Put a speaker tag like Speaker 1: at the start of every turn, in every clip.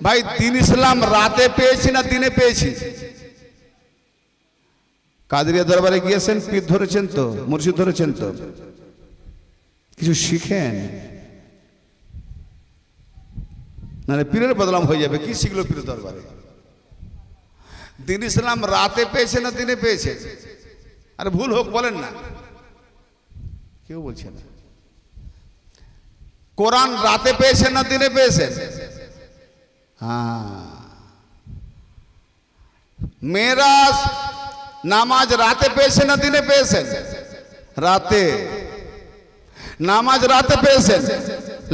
Speaker 1: ভাই দিন ইসলাম রাতে পেয়েছি না দিনে পেয়েছি? কাদেরিয়া দরবারে গিয়েছেন, পীর ধরেছেন তো, মুর্শিদ ধরেছেন তো, কিছু শিখেন, নাহলে পীরের বদনাম হয়ে যাবে। কি শিখলো পীরের দরবারে? দিন ইসলাম রাতে পেয়েছে না দিনে পেয়েছে? আরে ভুল হোক বলেন না, কেউ বলছে না। কোরআন রাতে পেয়েছেন না দিনে পেয়েছেন? হ্যাঁ। মেরাজ নামাজ রাতে পেয়েছেন না দিনে পেয়েছেন? রাতে। নামাজ রাতে পেয়েছেন।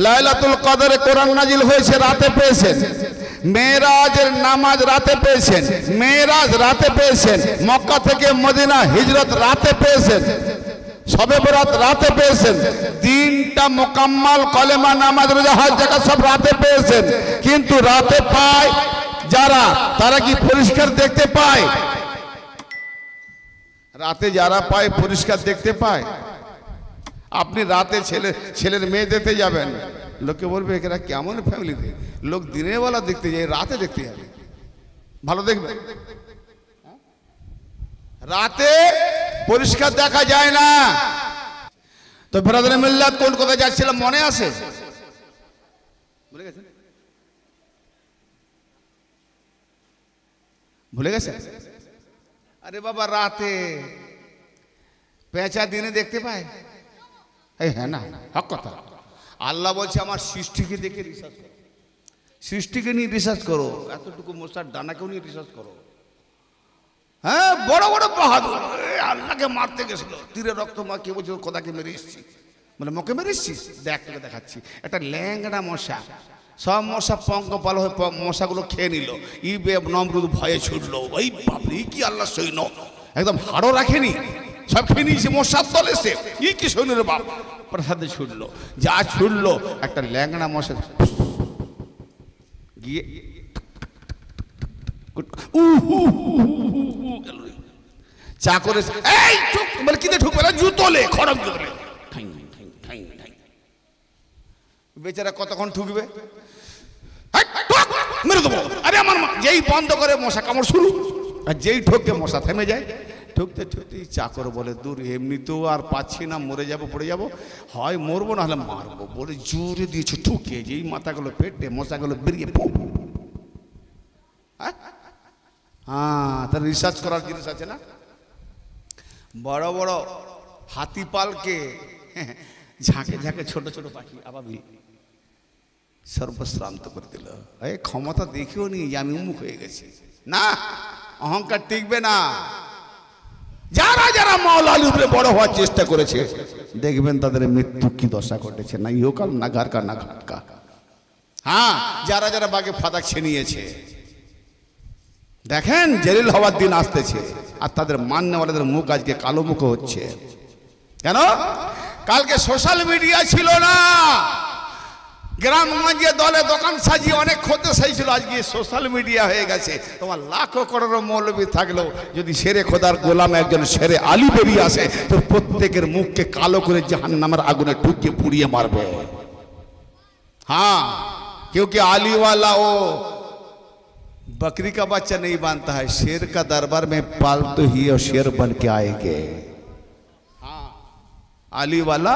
Speaker 1: লাইলাতুল কদরে কোরআন নাজিল হয়েছে রাতে পেয়েছেন। মেরাজের নামাজ রাতে পেয়েছেন, মেরাজ রাতে পেয়েছেন। মক্কা থেকে মদিনা হিজরত রাতে পেয়েছেন, শবে বরাত রাতে পেয়েছেন। দিনটা মোকাম্মাল কলেমা নামাজ রোজা হজ যাকাত সব রাতে পেয়েছেন। কিন্তু রাতে পায় যারা, তারা কি পরিষ্কার দেখতে পায়? রাতে যারা পায় পরিষ্কার দেখতে পায়। আপনি রাতে ছেলের মেয়ে দেখতে যাবেন, লোকে বলবে এরা কেমন ফ্যামিলিতে, লোক দিনের বেলা দেখতে যায়, রাতে দেখতে যাবে, ভালো দেখবে। রাতে পরিষ্কার দেখা যায় না। তো ব্রাদারে মিল্লাত কোন কথা যাচ্ছিলাম মনে আছে? ভুলে গেছেন? ভুলে গেছে? আরে বাবা রাতে পেঁচা দিনে দেখতে পায়? হ্যাঁ না, হক কথা। আল্লাহ বলছে আমার সৃষ্টিকে দেখে রিসার্চ করো, সৃষ্টিকে নিয়ে রিসার্চ করো, এতটুকু মশার দানাকেও নিয়ে রিসার্চ করো। হ্যাঁ, বড় বড় বাহাদুর আল্লাহকে মারতে গেছিল, তীরে রক্ত মা কে বলছে কোথাকে মেরে এসছি, মানে মোকে মেরে এসছিস, দেখ তোকে দেখাচ্ছি। একটা ল্যাংড়া মশা, সব মশা পঙ্গপাল হয়ে মশাগুলো খেয়ে নিল। নমরুদ ভয়ে ছুটলো, ওই বাপরে কি আল্লাহ সৈন্য, একদম হাড়ও রাখেনি, সব খেয়ে নিয়েছে মশার দলে। সে কি সৈন্যের বাপ, প্রসাদে ছুটলো, যা ছুটলো একটা ল্যাংড়া মশা গিয়ে চা করে এই বলে কিতে ঢুকবে না, জুতোলে খড়ক জুতোলে, বেচারা কতক্ষণ ঠুকবে, মেরে দেবো। আরে আমার মা যেই বন্ধ করে মশা কামড় শুরু, আর যেই ঠোকে মশা থেমে যায়। ঠুকতে ঠুকতেই চাকর বলে দূর এমনিতেও আর পাচ্ছি না, মরে যাবো পড়ে যাবো, হয় মরবো না হলে মারবো, বলে জোরে দিয়েছে ঠুকে, যেই মাথাগুলো পেটে মশাগুলো বেরিয়ে পড়ব। হ্যাঁ, তার রিসার্চ করার জিনিস আছে না। বড় বড় হাতি পালকে ঝাঁকে ঝাঁকে ছোট ছোট পাখি আবাবি সর্বশ্রান্ত করে দিল। এই ক্ষমতা দেখেও নি যে আমি উন্মুখ হয়ে গেছি, না, অহংকার টিকবে না। যারা যারা মাওলা আলীর উপরে বড় হওয়ার চেষ্টা করেছে দেখবেন তাদের মৃত্যু কি দশা ঘটেছে, না ইহকাল না ঘাটকা না ঘাটকা। হ্যাঁ, যারা যারা বাগে ফাদাক ছিনিয়েছে দেখেন জেলিল হওয়ার দিন আসতেছে, আর তাদের মান্যওয়ালাদের মুখ আজকে কালো মুখ হচ্ছে। কেন? কালকে সোশ্যাল মিডিয়া ছিল না, গ্রামগঞ্জে দলে দোকান সাজিয়ে অনেক খোঁজে সাইছিল, আজকে সোশ্যাল মিডিয়া হয়ে গেছে। তোমার লাখো করোড় মৌলবী থাকলেও যদি শেরে খোদার গোলাম একজন শেরে আলী বেরিয়ে আসে, তো প্রত্যেকের মুখকে কালো করে জাহান্নামের আগুনে ঢুকিয়ে পুড়িয়ে মারবে। हाँ, क्योंकि आली वाला वो बकरी का बच्चा नहीं बनता है, शेर का दरबार में पालतू ही और शेर बन के आएंगे। हाँ, आली वाला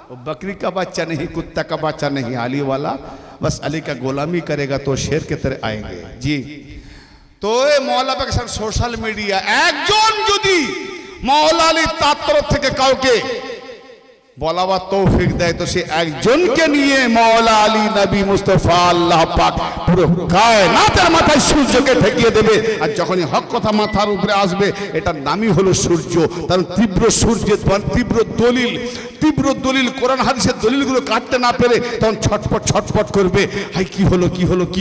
Speaker 1: वो बकरी का बच्चा नहीं, कुत्ता का बच्चा नहीं, आली वाला बस अली का गुलामी करेगा तो शेर के तरह आएंगे जी। तो ये मौला पाकिस्तान सोशल मीडिया एक जोन जुदी मौला अली तात्तर থেকে কাউকে বলাবার তৌফিক দেয়, তো সে একজনকে নিয়ে মওলা আলী নবী মুস্তাফা আল্লাহ পাক পুরো কায়নাতের মাথায় সূর্যকে ঠেকিয়ে দেবে। আর যখনই হক কথা মাথার উপরে আসবে, এটার নামই হলো সূর্য। কারণ তীব্র সূর্যের তীব্র দলিল কোরআন হাদিসের দলিলগুলো কাটতে না পেরে তখন ছটপট ছটপট করবে, হাই কি হলো কি হলো, কি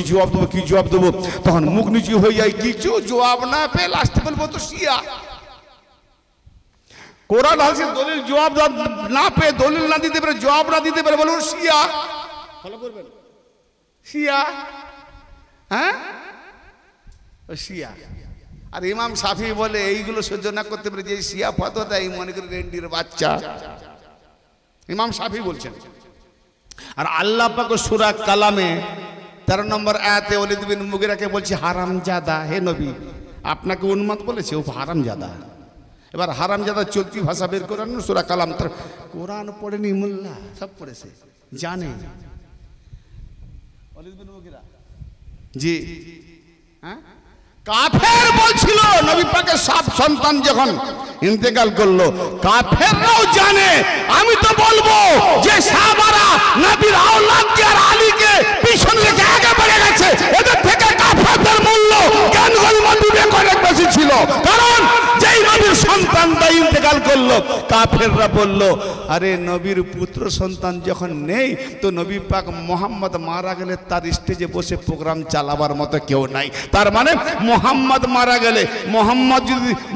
Speaker 1: জবাব দেবো, তখন মুখ নিচু হয়ে যায়, কিছু জবাব না পেয়ে লাস্টে বলবো তো শিয়া। কোরআন হাদিসের দলিল জবাব না পেয়ে, দলিল না দিতে পারে, জবাব না দিতে পারে, বলুন শিয়া। ফলো করবেন শিয়া, হ্যাঁ শিয়া। আর ইমাম শাফি বলে এইগুলো সহ্য না করতে পারে যে শিয়া ফতোয়া দেয়, মনে করে রেন্ডির বাচ্চা। ইমাম শাফি বলছেন। আর আল্লাহ পাক সূরা কালামে 13 নম্বর আয়াতে ওয়ালিদ বিন মুগিরাকে বলছে হারামজাদা, হে নবী আপনাকে উন্মাদ বলেছে, ও হারামজাদা। এবার হারামজাদা চলতি ভাষা বের করেন, সূরা কালাম। তার কোরআন পড়েনি মোল্লা, সব পড়েছে, জানে। ওয়ালিদ বিন মুগিরা জি, হ্যাঁ, কাফের বলছিল নবী পাকের সব সন্তান যখন ইন্তেকাল করলো, কাফেররাও জানে। আমি তো বলবো যে সাহাবারা নবীর আওলাদকে আর আলীকে পিছন রেখে আগে বেড়ে গেছে, এদের থেকে কাফেরদের মূল্য জ্ঞান গল্প বিবেক অনেক বেশি ছিল। কারণ যেই নবীর সন্তানটা ইন্তেকাল করলো, কাফেররা বলল আরে নবীর পুত্র সন্তান যখন নেই, তো নবী পাক মোহাম্মদ মারা গেলে তার স্টেজে বসে প্রোগ্রাম চালাবার মতো কেউ নাই। তার মানে মোহাম্মদ মারা গেলে,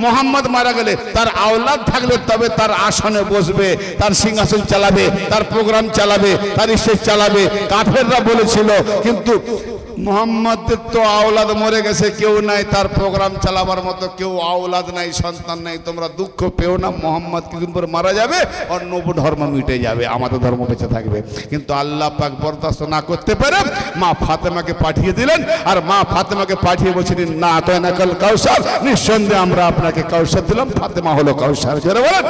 Speaker 1: মোহাম্মদ মারা গেলে তার আওলাদ থাকলে তবে তার আসনে বসবে, তার সিংহাসন চালাবে, তার প্রোগ্রাম চালাবে, তার স্টেজ চালাবে। কাফেররা বলেছিল কিন্তু মোহাম্মদের তো আওলাদ মরে গেছে, কেউ নাই, তার প্রোগ্রাম চালাবার মতো কেউ আওলাদ নাই, সন্তান নাই। তোমরা দুঃখ পেও না, মোহাম্মদ কিছুদিন পর মারা যাবে, অন্য ধর্ম মিটে যাবে, আমাদের ধর্ম বেঁচে থাকবে। কিন্তু আল্লাহ পাক বরদাস্ত না করতে পারে মা ফাতেমাকে পাঠিয়ে দিলেন। আর মা ফাতেমাকে পাঠিয়ে বলছিলেন না আতাইনাকাল কাউসার, নিঃসন্দেহে আমরা আপনাকে কাউসার দিলাম। ফাতেমা হলো কাউসার। জোরে বলেন।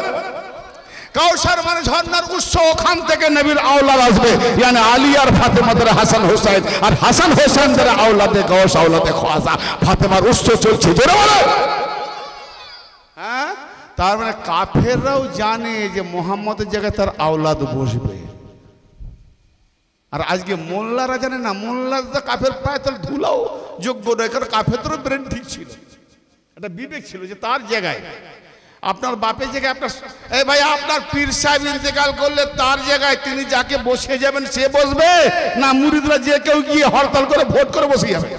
Speaker 1: কাউসার মানে ঝর্ণার উৎস, ওখান থেকে নবীর আওলাদ আসবে, মানে আলী আর ফাতেমা দ্বারা হাসান হোসেন, আর হাসান হোসেন দ্বারা আওলাদে গাউস, আওলাদে খাজা। ফাতেমার উৎস চলছে। জোরে বলেন। হ্যাঁ, তার মানে কাফেররাও জানে যে মোহাম্মদের জায়গায় তার আওলাদ বসবে। আর আজকে মোল্লারা জানে না, মোল্লা কাফের প্রায় তার ধুলাও যোগ্য নয়, কারণ কাফেরদেরও ব্রেন ঠিক ছিল, একটা বিবেক ছিল যে তার জায়গায়, আপনার বাপের জায়গায় আপনার, এই ভাই আপনার পীর সাহেব ইন্তেকাল করলে তার জায়গায় তিনি যাকে বসে যাবেন সে বসবে, না মুরিদরা যে কেউ গিয়ে হরতাল করে ভোট করে বসে যাবে?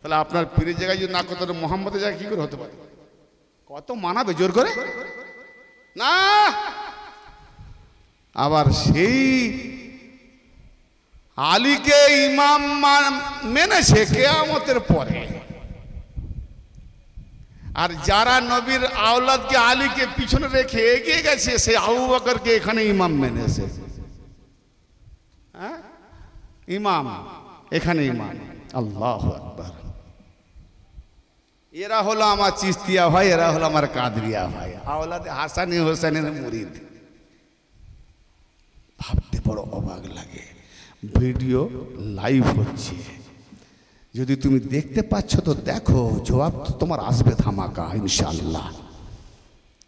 Speaker 1: তাহলে আপনার পীরের জায়গায় যদি না করতে, মোহাম্মদের জায়গায় কি করে হতে পারে? কত মানাবে জোর করে না। আবার সেই আলীকে ইমাম মেনেছে কিয়ামতের পরে, আর যারা নবীর আওলাদকে আলীকে পিছনে রেখে এগিয়ে গেছে, সে আবু বকরকে এখানে ইমাম মেনেছে। হ্যাঁ, ইমাম এখানে ইমাম। আল্লাহু আকবার। এরা হলো আমার চিস্তিয়া ভাই, এরা হলো আমার কাদরিয়া ভাই, আওলাদে হাসানি হোসেনের মুরিদ। ভাবতে বড় অবাক লাগে, ভিডিও লাইভ হচ্ছে, যদি তুমি দেখতে পাচ্ছ তো দেখো, জবাব তো তোমার আসবে ধামাকা ইনশাআল্লাহ।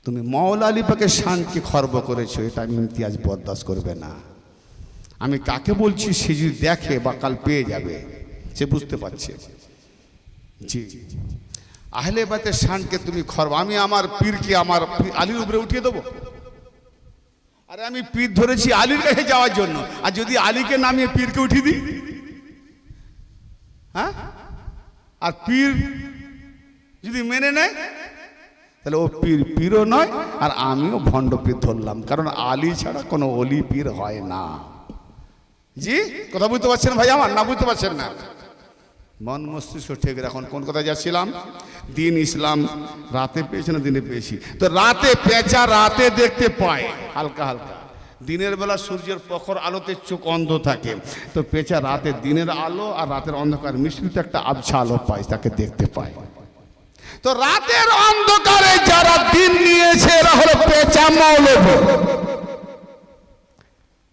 Speaker 1: তুমি মাওলা আলী পাকের শানকে খর্ব করেছো, এটা আমি ইমতিয়াজ বরদাস্ত করবে না। আমি কাকে বলছি সে যদি দেখে বা কাল পেয়ে যাবে, সে বুঝতে পারছে। জি, আহলে বাইতের শানকে তুমি খর্ব, আমি আমার পীরকে আমার আলীর উপরে উঠিয়ে দেবো? আরে আমি পীর ধরেছি আলীর কাছে যাওয়ার জন্য, আর যদি আলীকে নামিয়ে পীরকে উঠিয়ে দিই, হ্যাঁ, আর পীর যদি মেনে নেয় তাহলে ও পীর পীরও নয়, আর আমিও ভণ্ড পীর ধরলাম, কারণ আলী ছাড়া কোনো অলি পীর হয় না। জি, কথা বুঝতে পারছেন ভাই আমার, না বুঝতে পারছেন না? মন মস্তিষ্ক ঠিক রাখুন। কোন কথা যাচ্ছিলাম? দিন ইসলাম রাতে পেয়েছে না দিনে পেয়েছি? তো রাতে পেঁচা রাতে দেখতে পায় হালকা হালকা, দিনের বেলা সূর্যের প্রখর আলোতে চোখ অন্ধ থাকে, তো পেঁচা রাতে দিনের আলো আর রাতের অন্ধকার মিশ্রিত একটা আবছা আলো পায়, তাকে দেখতে পায়। তো রাতের অন্ধকারে যারা দিন নিয়েছে এরা হলো পেঁচা মৌলভী,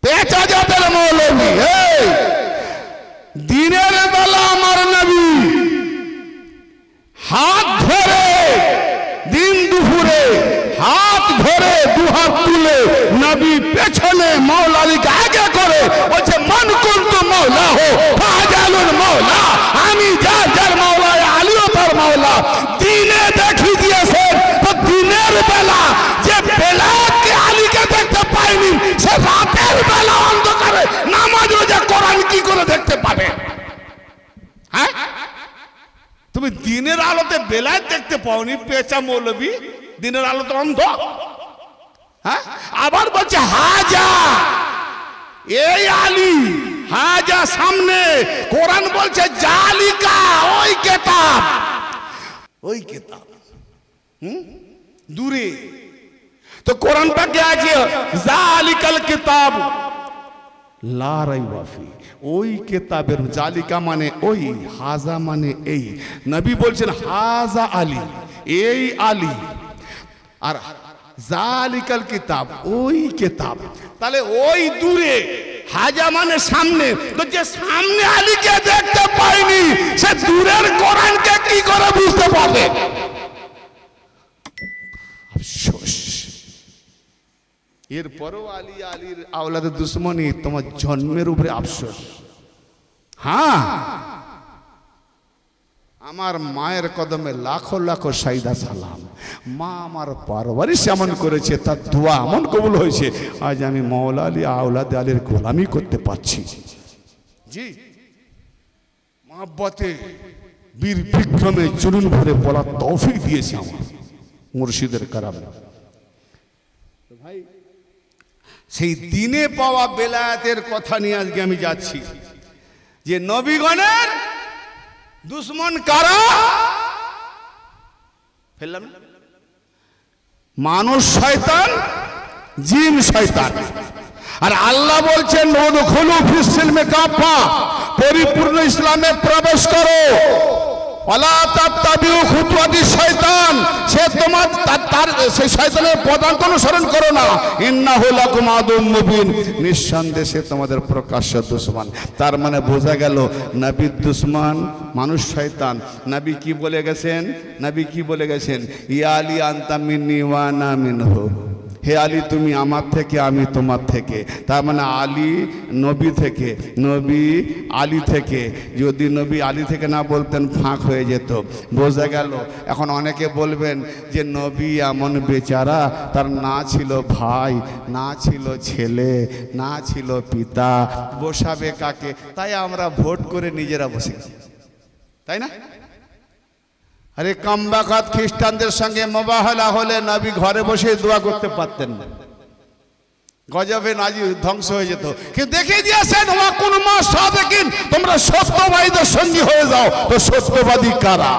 Speaker 1: পেঁচা জাতের মৌলভী। দিনের বেলা আমার নবী হাত ধরে, দিন দুপুরে হাত ধরে দুহাত তুলে নবী পেছনে মাওলা আলীকে আগে করে বলছে মান কুনতু মাওলা হো ফাজালুল মাওলা, আমি যার মাওলা আলীও তার মাওলা। দিনে দেখি দিয়েছে, তো দিনের বেলা যে বেলাকে আলীকে দেখতে পায়নি, সে রাতের বেলা অন্ধকারে নামাজ রোজা কোরআন কি করে দেখতে পাবে? হ্যাঁ, তুমি দিনের আলোতে বেলায় দেখতে পাওনি, পেঁচা মৌলবী দিনের আলোতে অন্ধ। হ্যাঁ, আবার বলছে হাজা, এই আলী হাজা সামনে, কোরআন বলছে জালিকা, ওই কিতাব, ওই কিতাব দূরে। তো কোরআন পাকে আছে জালিকাল কিতাব লা রাইবা ফি, ওই কেতাবের, জালিকা মানে ওই, হাজা মানে এই। নবী বলছেন হাজা আলী, এই আলী, আর জালিকাল কিতাব, ওই কিতাব। তাহলে ওই দূরে, হাজা মানে সামনে, তো যে সামনে আলীকে দেখতে পায়নি সে দূরের কোরআনকে কি করে বুঝতে পারবে? আফসোস। এরপরও আলী, আলীর আওলাদের দুশ্মনী, তোমার জন্মের উপরে আফসোস। হ্যাঁ, আমার মায়ের কদমে লাখো লাখো সাইদা সালাম। মা আমার পারওয়ারিশ এমন করেছে, তার দোয়া এমন কবুল হয়েছে, আজ আমি মাওলা আলী আওলাদ আলীর গোলামি করতে পারছি। জি, মহব্বতে বীর বিক্রমে জুনুন ভরে বলার তৌফিক দিয়েছে আমার মুর্শিদের কারামে। ভাই, সেই দিনে পাওয়া বেলায়েতের কথা নিয়ে আজকে আমি যাচ্ছি, যে নবীগণের দুশ্মন কারা? ফেললাম না? মানুষ শয়তান, জিন শয়তান। আর আল্লাহ বলছেন উদখুলু ফিস সিলমি কাফা, পরিপূর্ণ ইসলামে প্রবেশ করো। ওয়ালা তাত্তাবিউ খুতুওয়াতিশ শয়তান, সে তোমার তার সেই শয়তানের পদাঙ্ক অনুসরণ করো না। ইন্নাহু লাকুম আদুউম মুবিন, নিঃসন্দেহে সে তোমাদের প্রকাশ্য দুশমন। তার মানে বোঝা গেল নবীর দুশমন মানুষ শয়তান। নবী কি বলে গেছেন? নবী কি বলে গেছেন? ইয়া আলী আনতা মিন্নি ওয়া আনা মিনহু, হে আলী তুমি আমার থেকে আমি তোমার থেকে। তার মানে আলী নবী থেকে, নবী আলী থেকে। যদি নবী আলী থেকে না বলতেন ফাঁক হয়ে যেত। বোঝা গেল। এখন অনেকে বলবেন যে নবী এমন বেচারা, তার না ছিল ভাই, না ছিল ছেলে, না ছিল পিতা, বসাবে কাকে? তাই আমরা ভোট করে নিজেরা বসে, তাই না? আরে কামবাকাত খ্রিস্টানদের সঙ্গে মোবাহলা হলে নবী ঘরে বসে দোয়া করতে পারতেন না, গজবে নাজি ধ্বংস হয়ে যেত। কিন্তু দেখে দিয়েছেন ওয়া কুনু মা সাদিকিন, তোমরা সত্যবাদীদের সঙ্গী হয়ে যাও। তো সত্যবাদী কারা?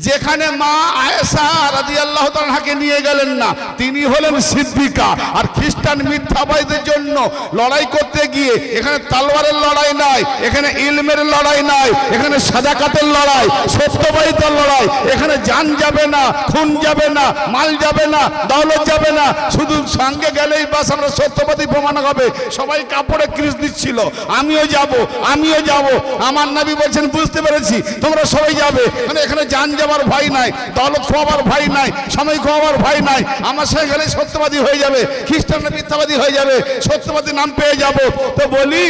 Speaker 1: যেখানে মা আয়েশা রাদিয়াল্লাহু তাআলাকে নিয়ে গেলেন না, তিনি হলেন সিদ্দিকা। আর খ্রিস্টান মিথ্যাবাদীদের জন্য লড়াই করতে গিয়ে এখানে তলোয়ারের লড়াই নাই, এখানে ইলমের লড়াই নাই, এখানে সাদাকাতের লড়াই, সত্যবাদিতার লড়াই। এখানে জান যাবে না, খুন যাবে না, মাল যাবে না, দৌলত যাবে না, শুধু সঙ্গে গেলেই বাস আমরা সত্যবাদী প্রমাণ হবে। সবাই কাপড়ে ক্রিস দিচ্ছিল, আমিও যাব, আমিও যাব। আমার নবী বলছেন বুঝতে পেরেছি, তোমরা সবাই যাবে। মানে এখানে জান যাবার ভয় নাই, দৌলত খোয়াবার ভয় নাই, সময় খোয়াবার ভয় নাই। আমার সঙ্গে গেলে সত্যবাদী হয়ে যাবে, খ্রিস্টানরা মিথ্যাবাদী হয়ে যাবে, সত্যবাদী নাম পেয়ে যাব। তো বলি,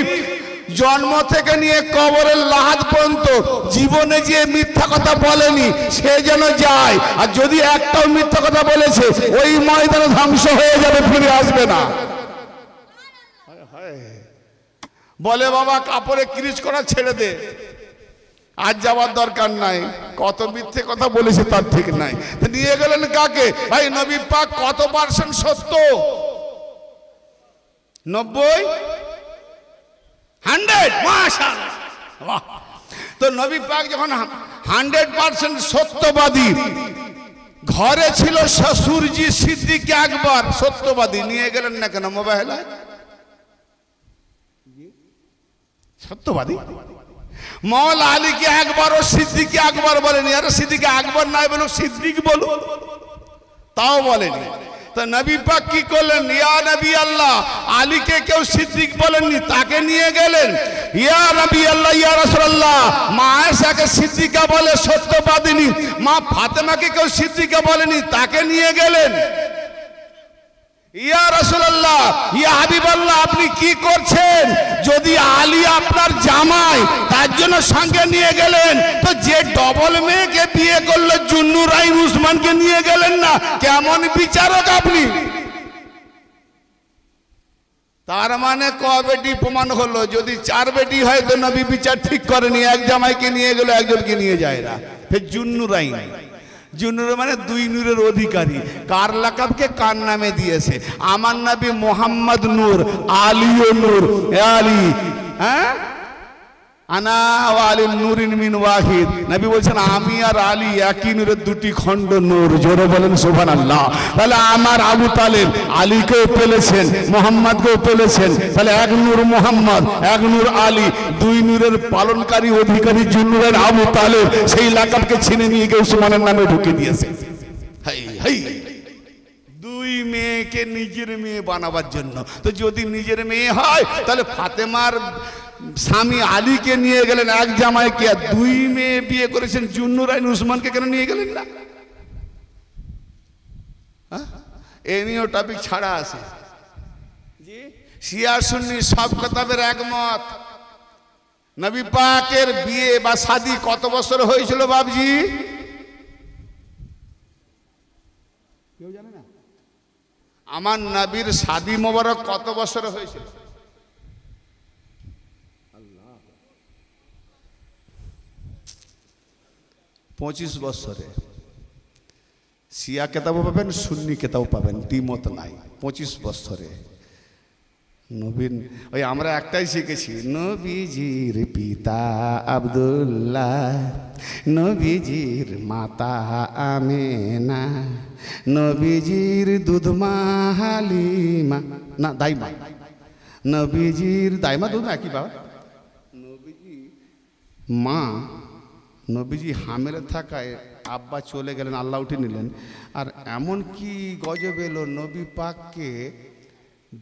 Speaker 1: জন্ম থেকে নিয়ে কবরের লাহাদ পর্যন্ত জীবনে যে মিথ্যা কথা বলেনি সে যেন যায়। আর যদি একটাও মিথ্যা কথা বলেছে ওই ময়দানে ধ্বংস হয়ে যাবে, ফিরে আসবে না। বলে বাবা কাপড়ে ক্রিজ করা ছেড়ে দে, আজ যাওয়ার দরকার নাই, কত মিথ্যে কথা বলেছে তার ঠিক নাই। নিয়ে গেলেন কাকে? ভাই নবী পাক কত পার্সেন্ট সত্য? 90, 100, মাশাআল্লাহ। তো নবী পাক যখন 100% সত্যবাদী, ঘরে ছিল শ্বশুরজি সিদ্দিক আকবর সত্যবাদী, নিয়ে গেলেন না কেন? মোবাইলায় সত্যবাদী মৌলা আলীকে একবারও সিদ্দিক আকবর বলেনি। আরে সিদ্দিক আকবর নাই বলো, সিদ্দিক বলো, তাও বলেনি। তো নবী পাক কি করলেন? ইয়া নবী আল্লাহ, আলীকে কেউ সিদ্দিক বলেননি, তাকে নিয়ে গেলেন। ইয়া নবী আল্লাহ, ইয়া রাসূলুল্লাহ, মা আয়েশাকে সিদ্দিকা বলে, সত্যবাদিনী। মা ফাতেমাকে কেউ সিদ্দিকা বলেনি, তাকে নিয়ে গেলেন। ইয়া রাসূলুল্লাহ, ইয়া হাবিবাল্লাহ, আপনি কি করছেন? যদি আলী আপনার জামাই, তার জন্য সঙ্গে নিয়ে গেলেন, তো যে ডবল মেয়েকে বিয়ে করলো জুন্নুরাইন উসমানকে নিয়ে গেলেন না? কেমন বিচারক আপনি? তার মানে ক বেটি প্রমাণ হলো? যদি 4 বেটি হয় তো নবী বিচার ঠিক করেনি, এক জামাইকে নিয়ে গেল, একজনকে নিয়ে যায় না। ফের জুন্নুরাইন, জুনুর মানে 2 নূরের অধিকারী। কার লাকাবকে কার নামে দিয়েছে? আমার নবী মোহাম্মদ নূর, আলীও নূর। আলী, হ্যাঁ আনা ওয়া আলী নূরিন মিন ওয়াহিদ, নবী বলছেন আমি আর আলী একই নূরের দুটি খণ্ড নূর। জোরে বলেন সুবহানাল্লাহ। তাহলে আমার আবু তালেব আলীকেও পেলেছেন, মুহাম্মদকেও পেলেছেন। তাহলে এক নূর মুহাম্মদ, এক নূর আলী, দুই নূরের পালনকারী অধিকারী জুন্নুরের আবু তালেব সেই লাকাবকে ছিনে নিয়ে গিয়ে উসমানের নামে ঢুকে দিয়েছে। হাই হাই, দুই মেয়েকে নিজের মেয়ে বানাবার জন্য। তো যদি নিজের মেয়ে হয় তাহলে ফাতেমার স্বামী আলীকে নিয়ে গেলেন এক জামাইকে, আর দুই মেয়ে বিয়ে করেছেন জুন্নুরাইন উসমানকে কেন নিয়ে গেলেন না? এ নিয়েও টপিক ছাড়া আছে। জি, শিয়া সুন্নি সব কিতাবের একমত। নবী পাকের বিয়ে বা শাদী কত বছর হয়েছিল বাবজি? কেউ জানে না? আমার নবীর শাদী মোবারক কত বছর হয়েছিল? 25 বছরে। শিয়া কেতাবও পাবেন, সুন্নি কেতাবও পাবেন, দ্বিমত নাই। 25 বছরে নবীন, ওই আমরা একটাই শিখেছি, নবীজির পিতা আব্দুল্লাহ, নবীজির মাতা আমেনা, নবীজির দুধমা হালিমা, না দাইমা, নবীজির দাইমা দুধমা একই বাবা। নবীজি মা, নবীজি হামেলে থাকায় আব্বা চলে গেলেন, আল্লাহ উঠে নিলেন। আর এমন কি গজব এলো, নবী পাককে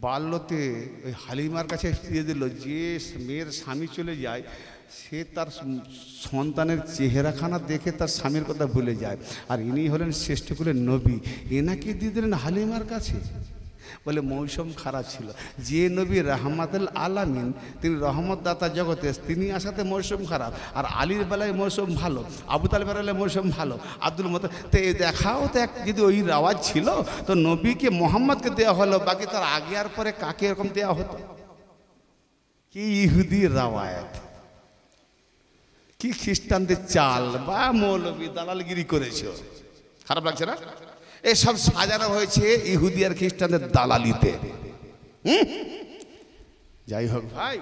Speaker 1: বাল্যতে ওই হালিমার কাছে ফিরিয়ে দিল। যে মেয়ের স্বামী চলে যায় সে তার সন্তানের চেহারাখানা দেখে তার স্বামীর কথা ভুলে যায়। আর ইনি হলেন শ্রেষ্ঠ কুলের নবী, এনাকে দিয়ে দিলেন হালিমার কাছে। বলে মৌসুম খারাপ ছিল। যে নবী রাহমাতুল আলামিন, তিনি রহমত দাতা জগতে, তিনি আসাতে মৌসুম খারাপ। আর আলীর বেলায় মৌসুম ভালো, আবু তালেবের বেলায় মৌসুম ভালো, আব্দুল মত। তো দেখাও তো যদি ওই রাওয়াজ ছিল তো নবীকে মোহাম্মদকে দেওয়া হলো, বাকি তার আগে আর পরে কাকে এরকম দেওয়া হতো? কি ইহুদি রাওয়ায়াত, কি খ্রিস্টানদের চাল বা মৌলবী দালালগিরি করেছে। খারাপ লাগছে না? এসব সাজানো হয়েছে ইহুদি আর খ্রিস্টানদের দালালিতে। যাই হোক ভাই,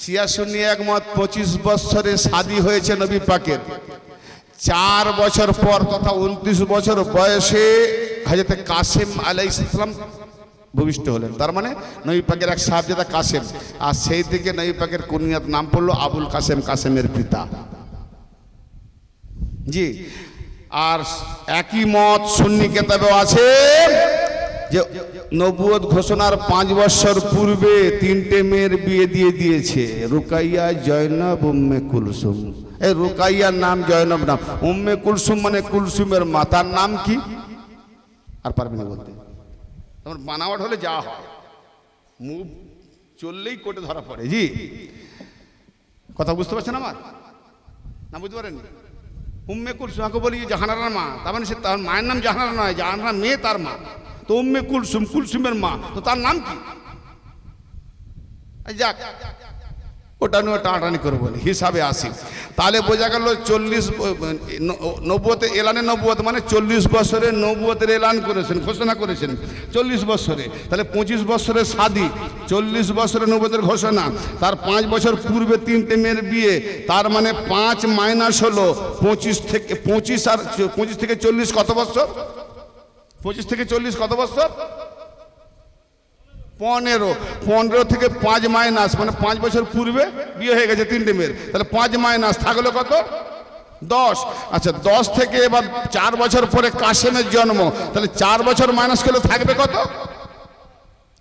Speaker 1: শিয়া সুন্নি একমত। 25 বছরে শাদী হয়েছে নবী পাকের। 4 বছর পর তথা 29 বছর বয়সে হযরত কাসেম আলাইহিস সালাম ভূমিষ্ঠ হলেন। তার মানে নবী পাকের এক সাহাবজাদা কাসেম, আর সেই থেকে নবী পাকের কুনিয়াত নাম পড়লো আবুল কাসেম, কাসেমের পিতা। জি, আর একই মত সুন্নি কিতাবেও আছে যে নবুয়ত ঘোষণার 5 বছর পূর্বে 3টে মেয়ের বিয়ে দিয়ে দিয়েছে, রুকাইয়া, জয়নব, উম্মে কুলসুম। এই রুকাইয়ার নাম, জয়নব নাম, উম্মে কুলসুম মানে কুলসুমের মাতার নাম কি? আর পারবে না বলতে। তোমার বানাওয়াট হলে যা হয়, মুখ চললেই কোর্টে ধরা পড়ে। জি, কথা বুঝতে পারছেন আমার? না বুঝতে পারেন? উম্মে কুলসুম, আকে বলি জাহানারার মা, তার মানে সে তার মায়ের নাম জাহানারা নয়, জাহানারা মেয়ে তার মা। তো উম্মে কুলসুম, কুলসুমের মা, তো তার নাম কি? যাক, ওটা নিয়ে টানাটানি করবো না, হিসাবে আসি। তাহলে বোঝা গেল 40 নবুয়তে, এলানে নবুয়ত মানে 40 বছরে নবুয়তের এলান করেছেন, ঘোষণা করেছেন 40 বছরে। তাহলে 25 বছরের শাদী, 40 বছরে নবুয়তের ঘোষণা, তার 5 বছর পূর্বে 3টে মেয়ের বিয়ে। তার মানে 5 মাইনাস হলো 25 থেকে 25, আর 25 থেকে 40 কত বছর? 25 থেকে 40 কত বছর? 15 থেকে 5 মাইনাস মানে 5 বছর পূর্বে বিয়ে হয়ে গেছে 3টে মেয়ের। তাহলে 5 মাইনাস থাকলো কত? 10। আচ্ছা, 10 থেকে এবার 4 বছর পরে কাসেমের জন্ম, তাহলে 4 বছর মাইনাস করলে থাকবে কত?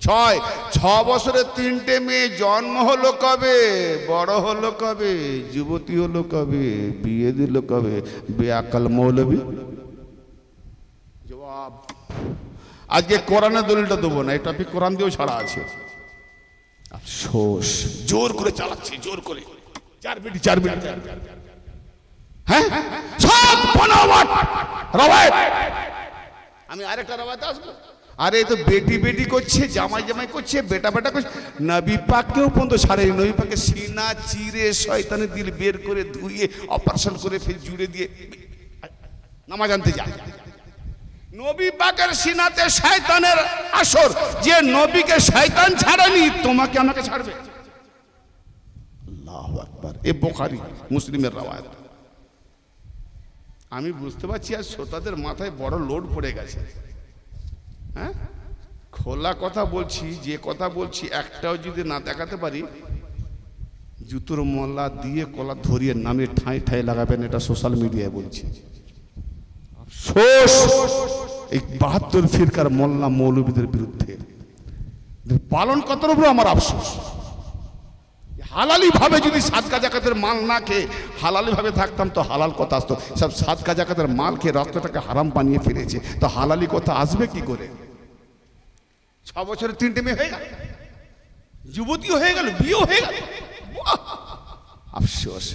Speaker 1: 6। 6 বছরে 3টে মেয়ে জন্ম হলো কবে? বড় হলো কবে? যুবতী হলো কবে? বিয়ে দিল কবে? বেআকল মৌলবী। জবাব আজকে কোরআনের দলিলটা দেবো না, এই টপিক কোরআন দিয়েও ছাড়া আছে। আফসোস, জোর করে চালাচ্ছে, জোর করে 4 বিটি। হ্যাঁ, সব বানাওয়াট রাওয়ায়াত। আমি আরেকটা রাওয়ায়াতে আসবো। আরে তো বেটি করছে, জামাই করছে, বেটা করছে। নবী পাককেও পর্যন্ত ছাড়েনি। নবী পাকের সিনা চিরে শয়তানের দিল বের করে ধুয়ে অপারেশন করে ফের জুড়ে দিয়ে নামাজ আনতে যায়। নবী পাকের সিনাতে শয়তানের আসর। যে নবীকে শয়তান ছাড়েনি, তোমাকে আমাকে ছাড়বে? আল্লাহু আকবার। এ বুখারী মুসলিমের রাওয়ায়াত। আমি বুঝতে পারছি আর শ্রোতাদের মাথায় বড় লোড পড়ে গেছে। হ্যাঁ, খোলা কথা বলছি, যে কথা বলছি একটাও যদি না দেখাতে পারি, জুতোর মোল্লা দিয়ে কলা ধরিয়ে নামে ঠাঁই ঠাঁই লাগাবেন, এটা সোশ্যাল মিডিয়ায় বলছি। এই ৭২ ফিরকার মোল্লা মৌলবীদের বিরুদ্ধে পালন করার উপর আমার আফসোস। হালালি ভাবে যদি সাদকা জাকাতের মাল না খেয়ে হালালি ভাবে থাকতাম তো হালাল কথা আসতো। সব সাদকা জাকাতের মাল খেয়ে রক্তটাকে হারাম বানিয়ে ফিরেছে, তো হালালি কথা আসবে কি করে? ৬ বছরে ৩টে মেয়ে হয়ে গেল, যুবতীও হয়ে গেল, বিয়েও হয়ে গেল। আফসোস।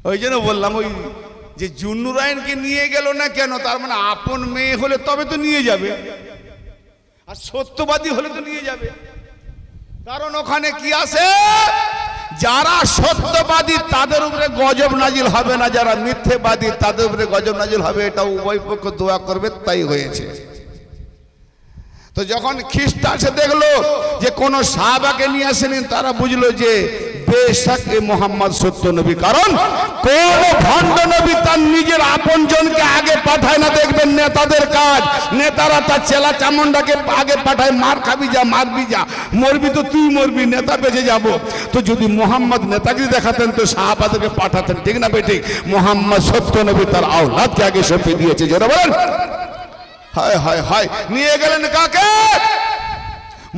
Speaker 1: ওই জন্য বললাম, ওই যে জুন্নুরাইনকে নিয়ে গেল না কেন, তার মানে আপন মেয়ে হলে তবে তো নিয়ে যাবে, আর সত্যবাদী হলে তো নিয়ে যাবে। কারণ ওখানে কি আছে, যারা সত্যবাদী তাদের উপরে গজব নাজিল হবে না, যারা মিথ্যেবাদী তাদের উপরে গজব নাজিল হবে। এটা উভয় পক্ষ দোয়া করবে, তাই হয়েছে। তো যখন খ্রিস্টান সে দেখলো যে কোন সাহাবাকে নিয়ে আসেনি, তারা বুঝলো যে বেশক এ মুহাম্মদ সত্য নবী। কারণ কোন ভণ্ড নবী তার নিজের আপন জনকে আগে পাঠায় না। দেখবেন নেতাদের কাজ, নেতারা তার চেলা চামুন্ডাকে আগে পাঠায়, মার খাবি যা, মারবি যা, মরবি তো তুই মরবি, নেতা বেঁচে যাব। তো যদি মুহাম্মদ নেতাগিরি দেখাতেন তো সাহাবাদেরকে পাঠাতেন, ঠিক না বেঠিক? মুহাম্মদ সত্য নবী, তার আওলাদকে আগে সঁপে দিয়েছে। জোরে বলেন হায় হায় হায়। নিয়ে গেলেন কাকে?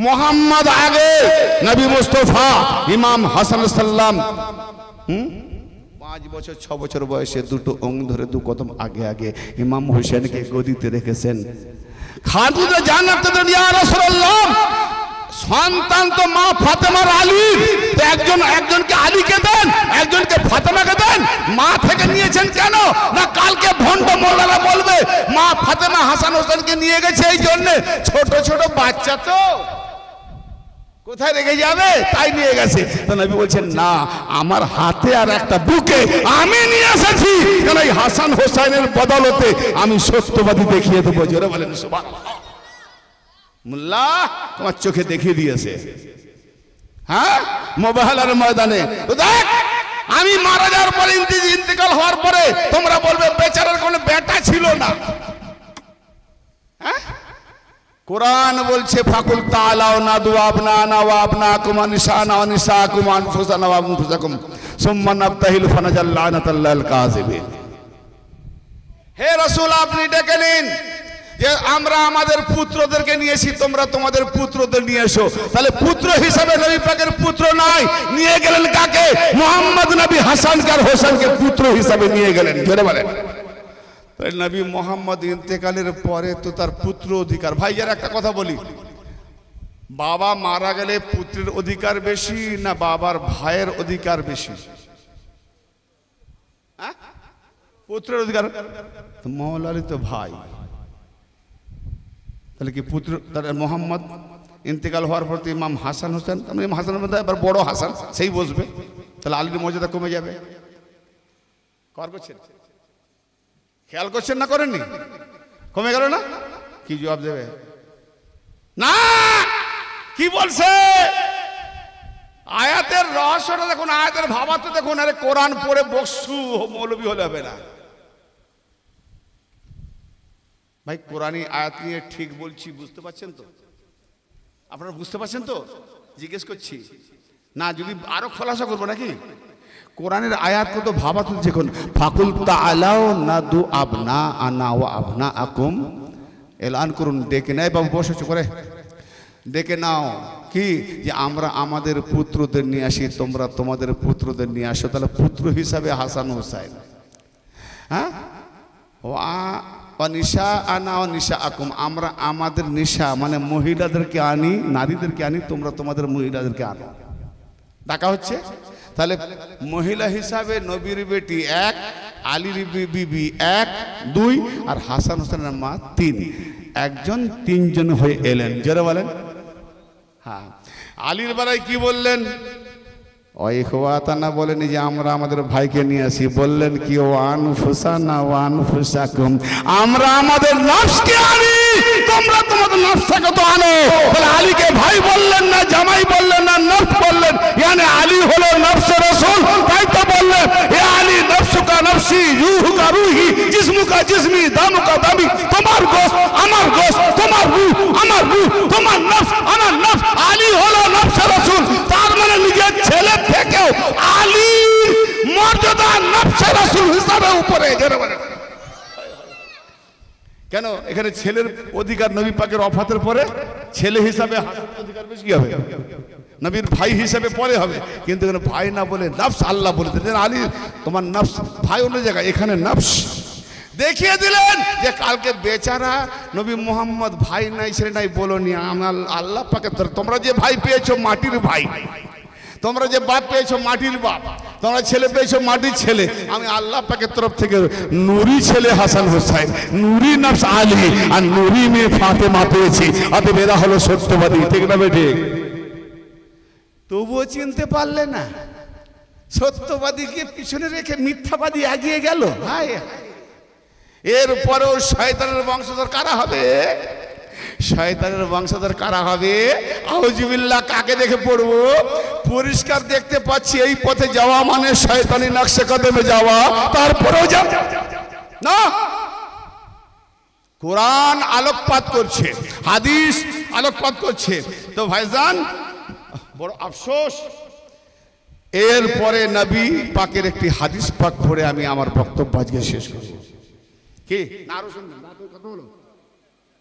Speaker 1: মোহাম্মদ আগে, নবী মুস্তাফা ইমাম হাসান সাল্লাম 5 বছর 6 বছর বয়সে দুটো অঙ্গ ধরে দু কদম আগে আগে ইমাম হোসেনকে গদিতে রেখেছেন। খাদিজা জান্নাত থেকে ইয়া রাসূলুল্লাহ, সন্তান তো মা ফাতেমার আলী, তো একজনকে আলীকে দেন, একজনকে ফাতেমাকে দেন। মা থেকে নিয়েছেন কেন? না কালকে ভণ্ড মোল্লারা বলবে মা ফাতেমা হাসান হোসেনকে নিয়ে গেছে এই জন্য, ছোট ছোট বাচ্চা তো কোথায় রেখে যাবে, তাই নিয়ে গেছে। তো নবী বলছেন না, আমার হাতে আর একটা বুকে আমি নিয়ে এসেছি, কারণ এই হাসান হোসেনের বদলতে আমি সত্যবাদী দেখিয়ে দেবো। জোরে বলেন সুবহানাল্লাহ। মোল্লা তোমার চোখে দেখিয়ে দিয়েছে, হ্যাঁ, মোবাইলের ময়দানে। দেখ, আমি মারা যাওয়ার পরে, ইন্তেকাল হওয়ার পরে তোমরা বলবে বেচারার কোনো বেটা ছিল না। হ্যাঁ, কোরআন বলছে ফাকুল তাআলাও নাদু আবনানা ওয়া আবনাকুম নিসানা ওয়া নিসাকুম আনফুসানা ওয়া আনফুসাকুম সুম্মা নাবতাহিল ফানাজাল লানাতাল্লাহিল কাযিবিন। হে রাসূল, আপনি ডেকে নিন যে আমরা আমাদের পুত্রদেরকে নিয়েছি, তোমরা তোমাদের পুত্রদের নিয়ে এসো। তাহলে পুত্র হিসাবে নবী পাকের পুত্র নাই, নিয়ে গেলেন কাকে? মুহাম্মদ নবী হাসানকে আর হোসেনকে পুত্র হিসাবে নিয়ে গেলেন। জোরে বলেন। নবী মোহাম্মদ ইন্তেকালের পরে তো তার পুত্র অধিকার। ভাইয়ার একটা কথা বলি, বাবা মারা গেলে পুত্রের অধিকার বেশি না বাবার ভাইয়ের অধিকার বেশি? পুত্রের অধিকার। মওলা আলী তো ভাই, তাহলে কি পুত্র? তাহলে মোহাম্মদ ইন্তেকাল হওয়ার পর তো ইমাম হাসান হোসেন, ইমাম হাসানের মধ্যে এবার বড় হাসান সেই বসবে, তাহলে আলীর মর্যাদা কমে যাবে। কর করছেন, খেয়াল করছেন না করেননি? কমে গেল না? কি জবাব দেবে? না, কি বলছে? আয়াতের রহস্যটা দেখুন, আয়াতের ভাবাতে দেখুন। আরে কোরআন পড়ে বসু মৌলবী হলে হবে না ভাই। কোরআনী আয়াত নিয়ে ঠিক বলছি, বুঝতে পারছেন তো? আপনারা বুঝতে পারছেন তো? জিজ্ঞেস করছি না, যদি আরো খোলাসা করবো নাকি? কোরআনের আয়াত কত ভাবাতে দেখুন। ফাকুল তাআলাও নাদু আবনাআনা ওয়া আবনাআকুম, এলান করুন, ডেকে নেয় বাবু, বসে করে ডেকে নাও কি যে আমরা আমাদের পুত্রদের নিয়ে আসি, তোমরা তোমাদের পুত্রদের নিয়ে আসো। তাহলে পুত্র হিসাবে হাসান হোসেন, হ্যাঁ, নিশা আনা ও নিশা আকুম, আমরা আমাদের নিশা মানে মহিলাদেরকে আনি, নারীদেরকে আনি, তোমরা তোমাদের মহিলাদেরকে আনো। ডাকা হচ্ছে। তাহলে মহিলা হিসাবে নবীর বেটি 1, আলীর বিবি 1, 2 আর হাসান হোসেনের মা 3, একজন 3 জন হয়ে এলেন। জোরে বলেন। হ্যাঁ, আলীর বেলায় কি বললেন? ওই খোয়াতানা বলেনি যে আমরা আমাদের ভাইকে নিয়ে আসি, বললেন কি ওয়ানফুসানা ওয়ানফুসাকুম, আমরা আমাদের নফসকে আনি, তোমরা তোমাদের নফসটাকে তো আনো। তাহলে আলীকে ভাই বললেন না, জামাই বললেন না, নফস বললেন। ইয়ানি আলী হলো নফসে রাসূল। তাই তো বললেন এ আলী নফসুকা নফসি, রূহুকা রূহি, জিসমুকা জিসমি, দামুকা দামি। তোমার গোশত আমার গোশত, তোমার রূহ আমার রূহ, তোমার নফস আমার নফস। আলী হলো নফসে রাসূল। তার মানে নিজের ছেলে থেকেও আলীর মর্যাদা নফসে রাসূল হিসাবে উপরে। কেন এখানে ছেলের অধিকার নবী পাকের ওফাতের পরে ছেলে হিসাবে অধিকার বেশি হবে, নবীর ভাই হিসাবে পরে হবে। কিন্তু এখানে ভাই না বলে নফস আল্লাহ বলে দিলেন আলী তোমার নফস। ভাই অন্য জায়গায়, এখানে নফস দেখিয়ে দিলেন যে কালকে বেচারা নবী মুহাম্মদ ভাই নাই ছেলে নাই বলোনি, আমার আল্লাহ পাকে তোমরা যে ভাই পেয়েছো মাটির ভাই, তোমরা যে বাপ পেয়েছো মাটির বাপ, তোমরা ছেলে পেয়েছো মাটির ছেলে। আমি আল্লাহ পাকের তরফ থেকে নুরি ছেলে হাসান হোসাইন, নুরি নফস আলী আর নুরি মেয়ে ফাতেমা পেয়েছি। অতএব এরা হলো সত্যবাদী। ঠিক না বেঠিক? তবুও চিনতে পারলে না, সত্যবাদীকে পিছনে রেখে মিথ্যাবাদী এগিয়ে গেল। ভাই এরপরেও শয়তানের বংশধর কারা হবে? শয়তানের বংশধর কারা হবে? আউযুবিল্লাহ। কাকে দেখে পড়বো? পরিষ্কার দেখতে পাচ্ছি এই পথে যাওয়া মানে শয়তানি নকশে কদমে যাওয়া। তারপরেও যাব না। কোরআন আলোকপাত করছে, হাদিস আলোকপাত করছে। তো ভাইজান বড় আফসোস, এরপরে নবী পাকের একটি হাদিস পাক পড়ে আমি আমার বক্তব্য আজকে শেষ করব। কি না আরো শুনবেন? কথা হলো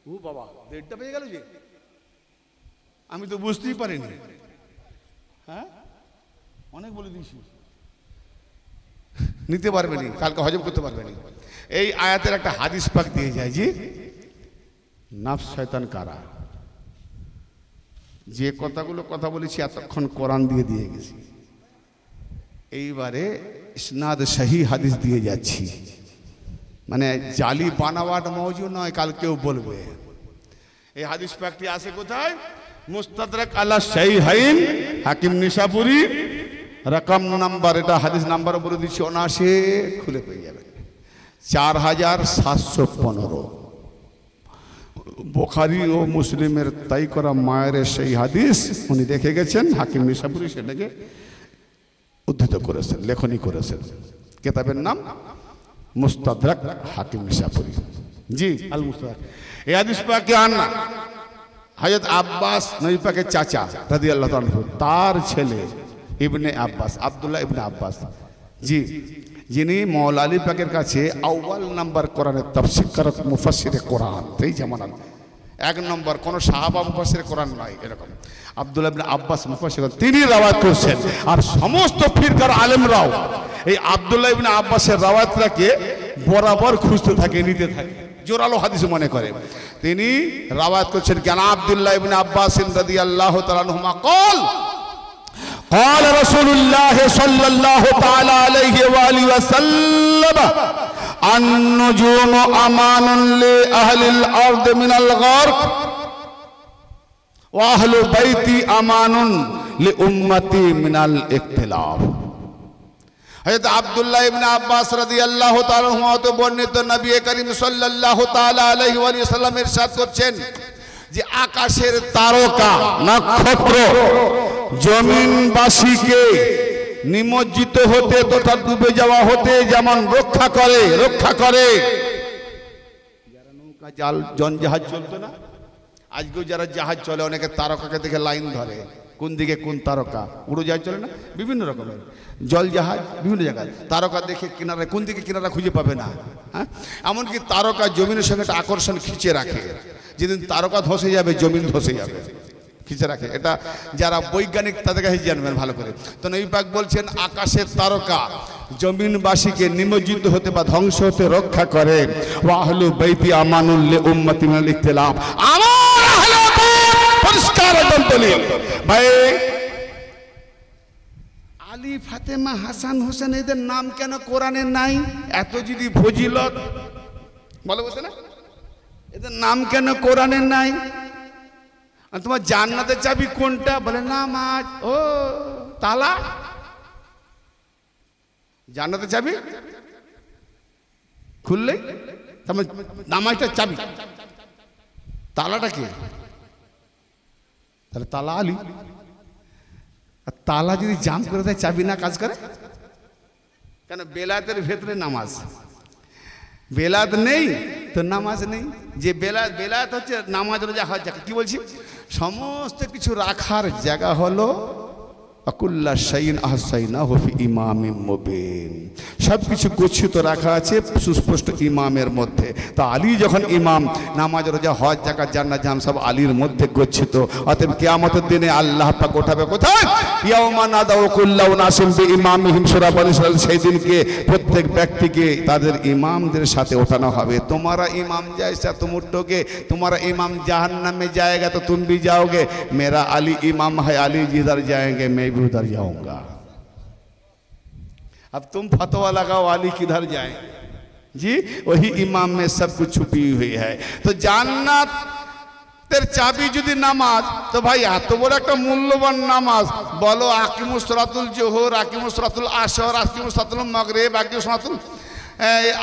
Speaker 1: ও বাবা, 1:30 বেজে গেল যে, আমি তো বুঝতেই পারিনি। হ্যাঁ অনেক বলে দিয়েছি, নিতে পারবেনি, কালকে হজম করতে পারবেনি। এই আয়াতের একটা হাদিস পাক দিয়ে যায় যে নফস শয়তান কারা। যে কথাগুলো কথা বলেছি এতক্ষণ কোরআন দিয়ে গেছি, এইবারে ইসনাদ সহি হাদিস দিয়ে যাচ্ছি। মানে জালি বানাওয়াট মৌজু নয়, কাল কেউ বলবে। এই হাদিস পাকটি আছে কোথায়? মুস্তাদরাক আলা শাইখাইন, হাকিম নিশাপুরি, রকম নাম্বার, এটা হাদিস নাম্বার বলে দিচ্ছি 79, খুলে পেয়ে যাবেন। 4715 বুখারী ও মুসলিমের তাই করা মায়ের সেই হাদিস উনি দেখে গেছেন। হাকিম নিশাপুরি সেটাকে উদ্ধৃত করেছেন, লেখনী করেছেন। কিতাবের নাম মুস্তাদরাক হাকিম নিশাপুরি। জি আল মুস্তাদরাক। এই হাদিস পাকে আনা হযরত আব্বাস, নবী পাকের চাচা রাদিয়াল্লাহু তাআলা আনহু, তার ছেলে ইবনে আব্বাস, আব্দুল্লাহ ইবনে আব্বাস, জি, যিনি মওলা আলী পাকের কাছে আউয়াল নাম্বার কোরআনের তাফসীর করাত মুফাসসিরে কোরআন, এই জামানার 1 নম্বর, কোন সাহাবা মুফাসসিরে কোরআন নাই এরকম। আব্দুল্লাহ ইবনে আব্বাস মুফাসসির, তিনি রাওয়ায়াত করছেন। আর সমস্ত ফিরকার আলেমরাও এই আব্দুল্লাহ ইবনে আব্বাসের রাওয়ায়াতটাকে বরাবর খুঁজতে থাকে, নিতে থাকে, জোরালো হাদিস মনে করে। তিনি রাওয়ায়াত করছেন কেন? আব্দুল্লাহ ইবনে আব্বাস রাদিয়াল্লাহু তাআলা আনহুমা قال قال رسول الله صلى الله تعالى عليه واله وسلم النجوم امان لاهل الارض من الغرق واهل بيتي امان لامتي من الاختلاف। হযরত আব্দুল্লাহ ইবনে আব্বাস রাদিয়াল্লাহু তাআলা আনহু হতে বর্ণিত, নবী করিম সাল্লাল্লাহু তাআলা আলাইহি ওয়া সাল্লাম ইরশাদ করছেন যে আকাশের তারকা নক্ষত্র জমিনবাসীকে নিমজ্জিত হতে তথা ডুবে যাওয়া হতে যেমন রক্ষা করে। যারা নৌকা জাল জাহাজ চলতো না, আজকেও যারা জাহাজ চলে অনেকে তারকাকে দেখে লাইন ধরে, কোন দিকে কোন তারকা। উড়োজাহাজ চলে না, বিভিন্ন রকমের জল জাহাজ, বিভিন্ন জায়গায় তারকা দেখে কিনারা, কোন দিকে কিনারা খুঁজে পাবে না। হ্যাঁ, এমনকি তারকা জমিনের সঙ্গে একটা আকর্ষণ খিচে রাখে। যেদিন তারকা ধসে যাবে জমিন ধসে যাবে, খিচে রাখে। এটা যারা বৈজ্ঞানিক তাদের কাছে জানবেন ভালো করে। তো নবী পাক বলছেন আকাশের তারকা জমিনবাসীকে নিমজ্জিত হতে বা ধ্বংস হতে রক্ষা করে। ওয়া আহলু বাইতি আমানুল লি উম্মতি মিনাল ইখতিলাফ। আমার আহলে বাইত পরিষ্কার একদম দলিল। ভাই আলী, ফাতেমা, হাসান, হোসেন এদের নাম কেন কোরআনে নাই? এত যদি ফজিলত বলে বসে না, এদের নাম কেন কোরআনে নাই? আর তোমার জান্নাতের চাবি কোনটা? বলে নামাজ। ও তালা, জান্নাতের চাবি খুললে নামাজটা চাবি। তালাটা কে? তাহলে তালা আলী। আর তালা যদি জাম করে দেয় চাবি না কাজ করে কেন? বেলাতের ভেতরে নামাজ, বেলাত নেই তো নামাজ নেই। যে বেলাত হচ্ছে নামাজ রোজা হজ জাকাত। কি বলছি? সমস্ত কিছু রাখার জায়গা হলো আকুল্লা শাইন আহসাইনাহু ফি ইমামিম মুবিন। সব কিছু গচ্ছিত রাখা আছে সুস্পষ্ট ইমামের মধ্যে। তা আলী যখন ইমাম, নামাজ রোজা হজ জাকাত জান্নাত জাহান্নাম সব আলীর মধ্যে গচ্ছিত। অতএব কিয়ামতের দিনে আল্লাহ পাক ওঠাবে কোথায়? ইয়াউমা নাদাউ কুল্লা উনাসিম বিইমামিহিম, সূরা বনী ইসরাঈল। সেই দিনকে প্রত্যেক ব্যক্তিকে তাদের ইমামদের সাথে ওঠানো হবে। তোমারা ইমাম জায়সা তুম উঠোগে, তোমারা ইমাম জাহান্নাম में जाएगा तो तुम भी जाओगे, मेरा अली इमाम है, अली जिधर जाएंगे मैं भी उधर जाऊंगा। अब तुम फतवा लगाओ अली किधर जाए जी, वही इमाम में सब कुछ छुपी हुई है। तो জান্নাত তের চাবি যদি নামাজ, তো ভাই এত বড় একটা মূল্যবান নামাজ, বলো আকিমুস সালাতুল জোহর, আকিমুস সালাতুল আসর, আকিমুস সালাতুল মাগরিব, আকিমুস সালাতুল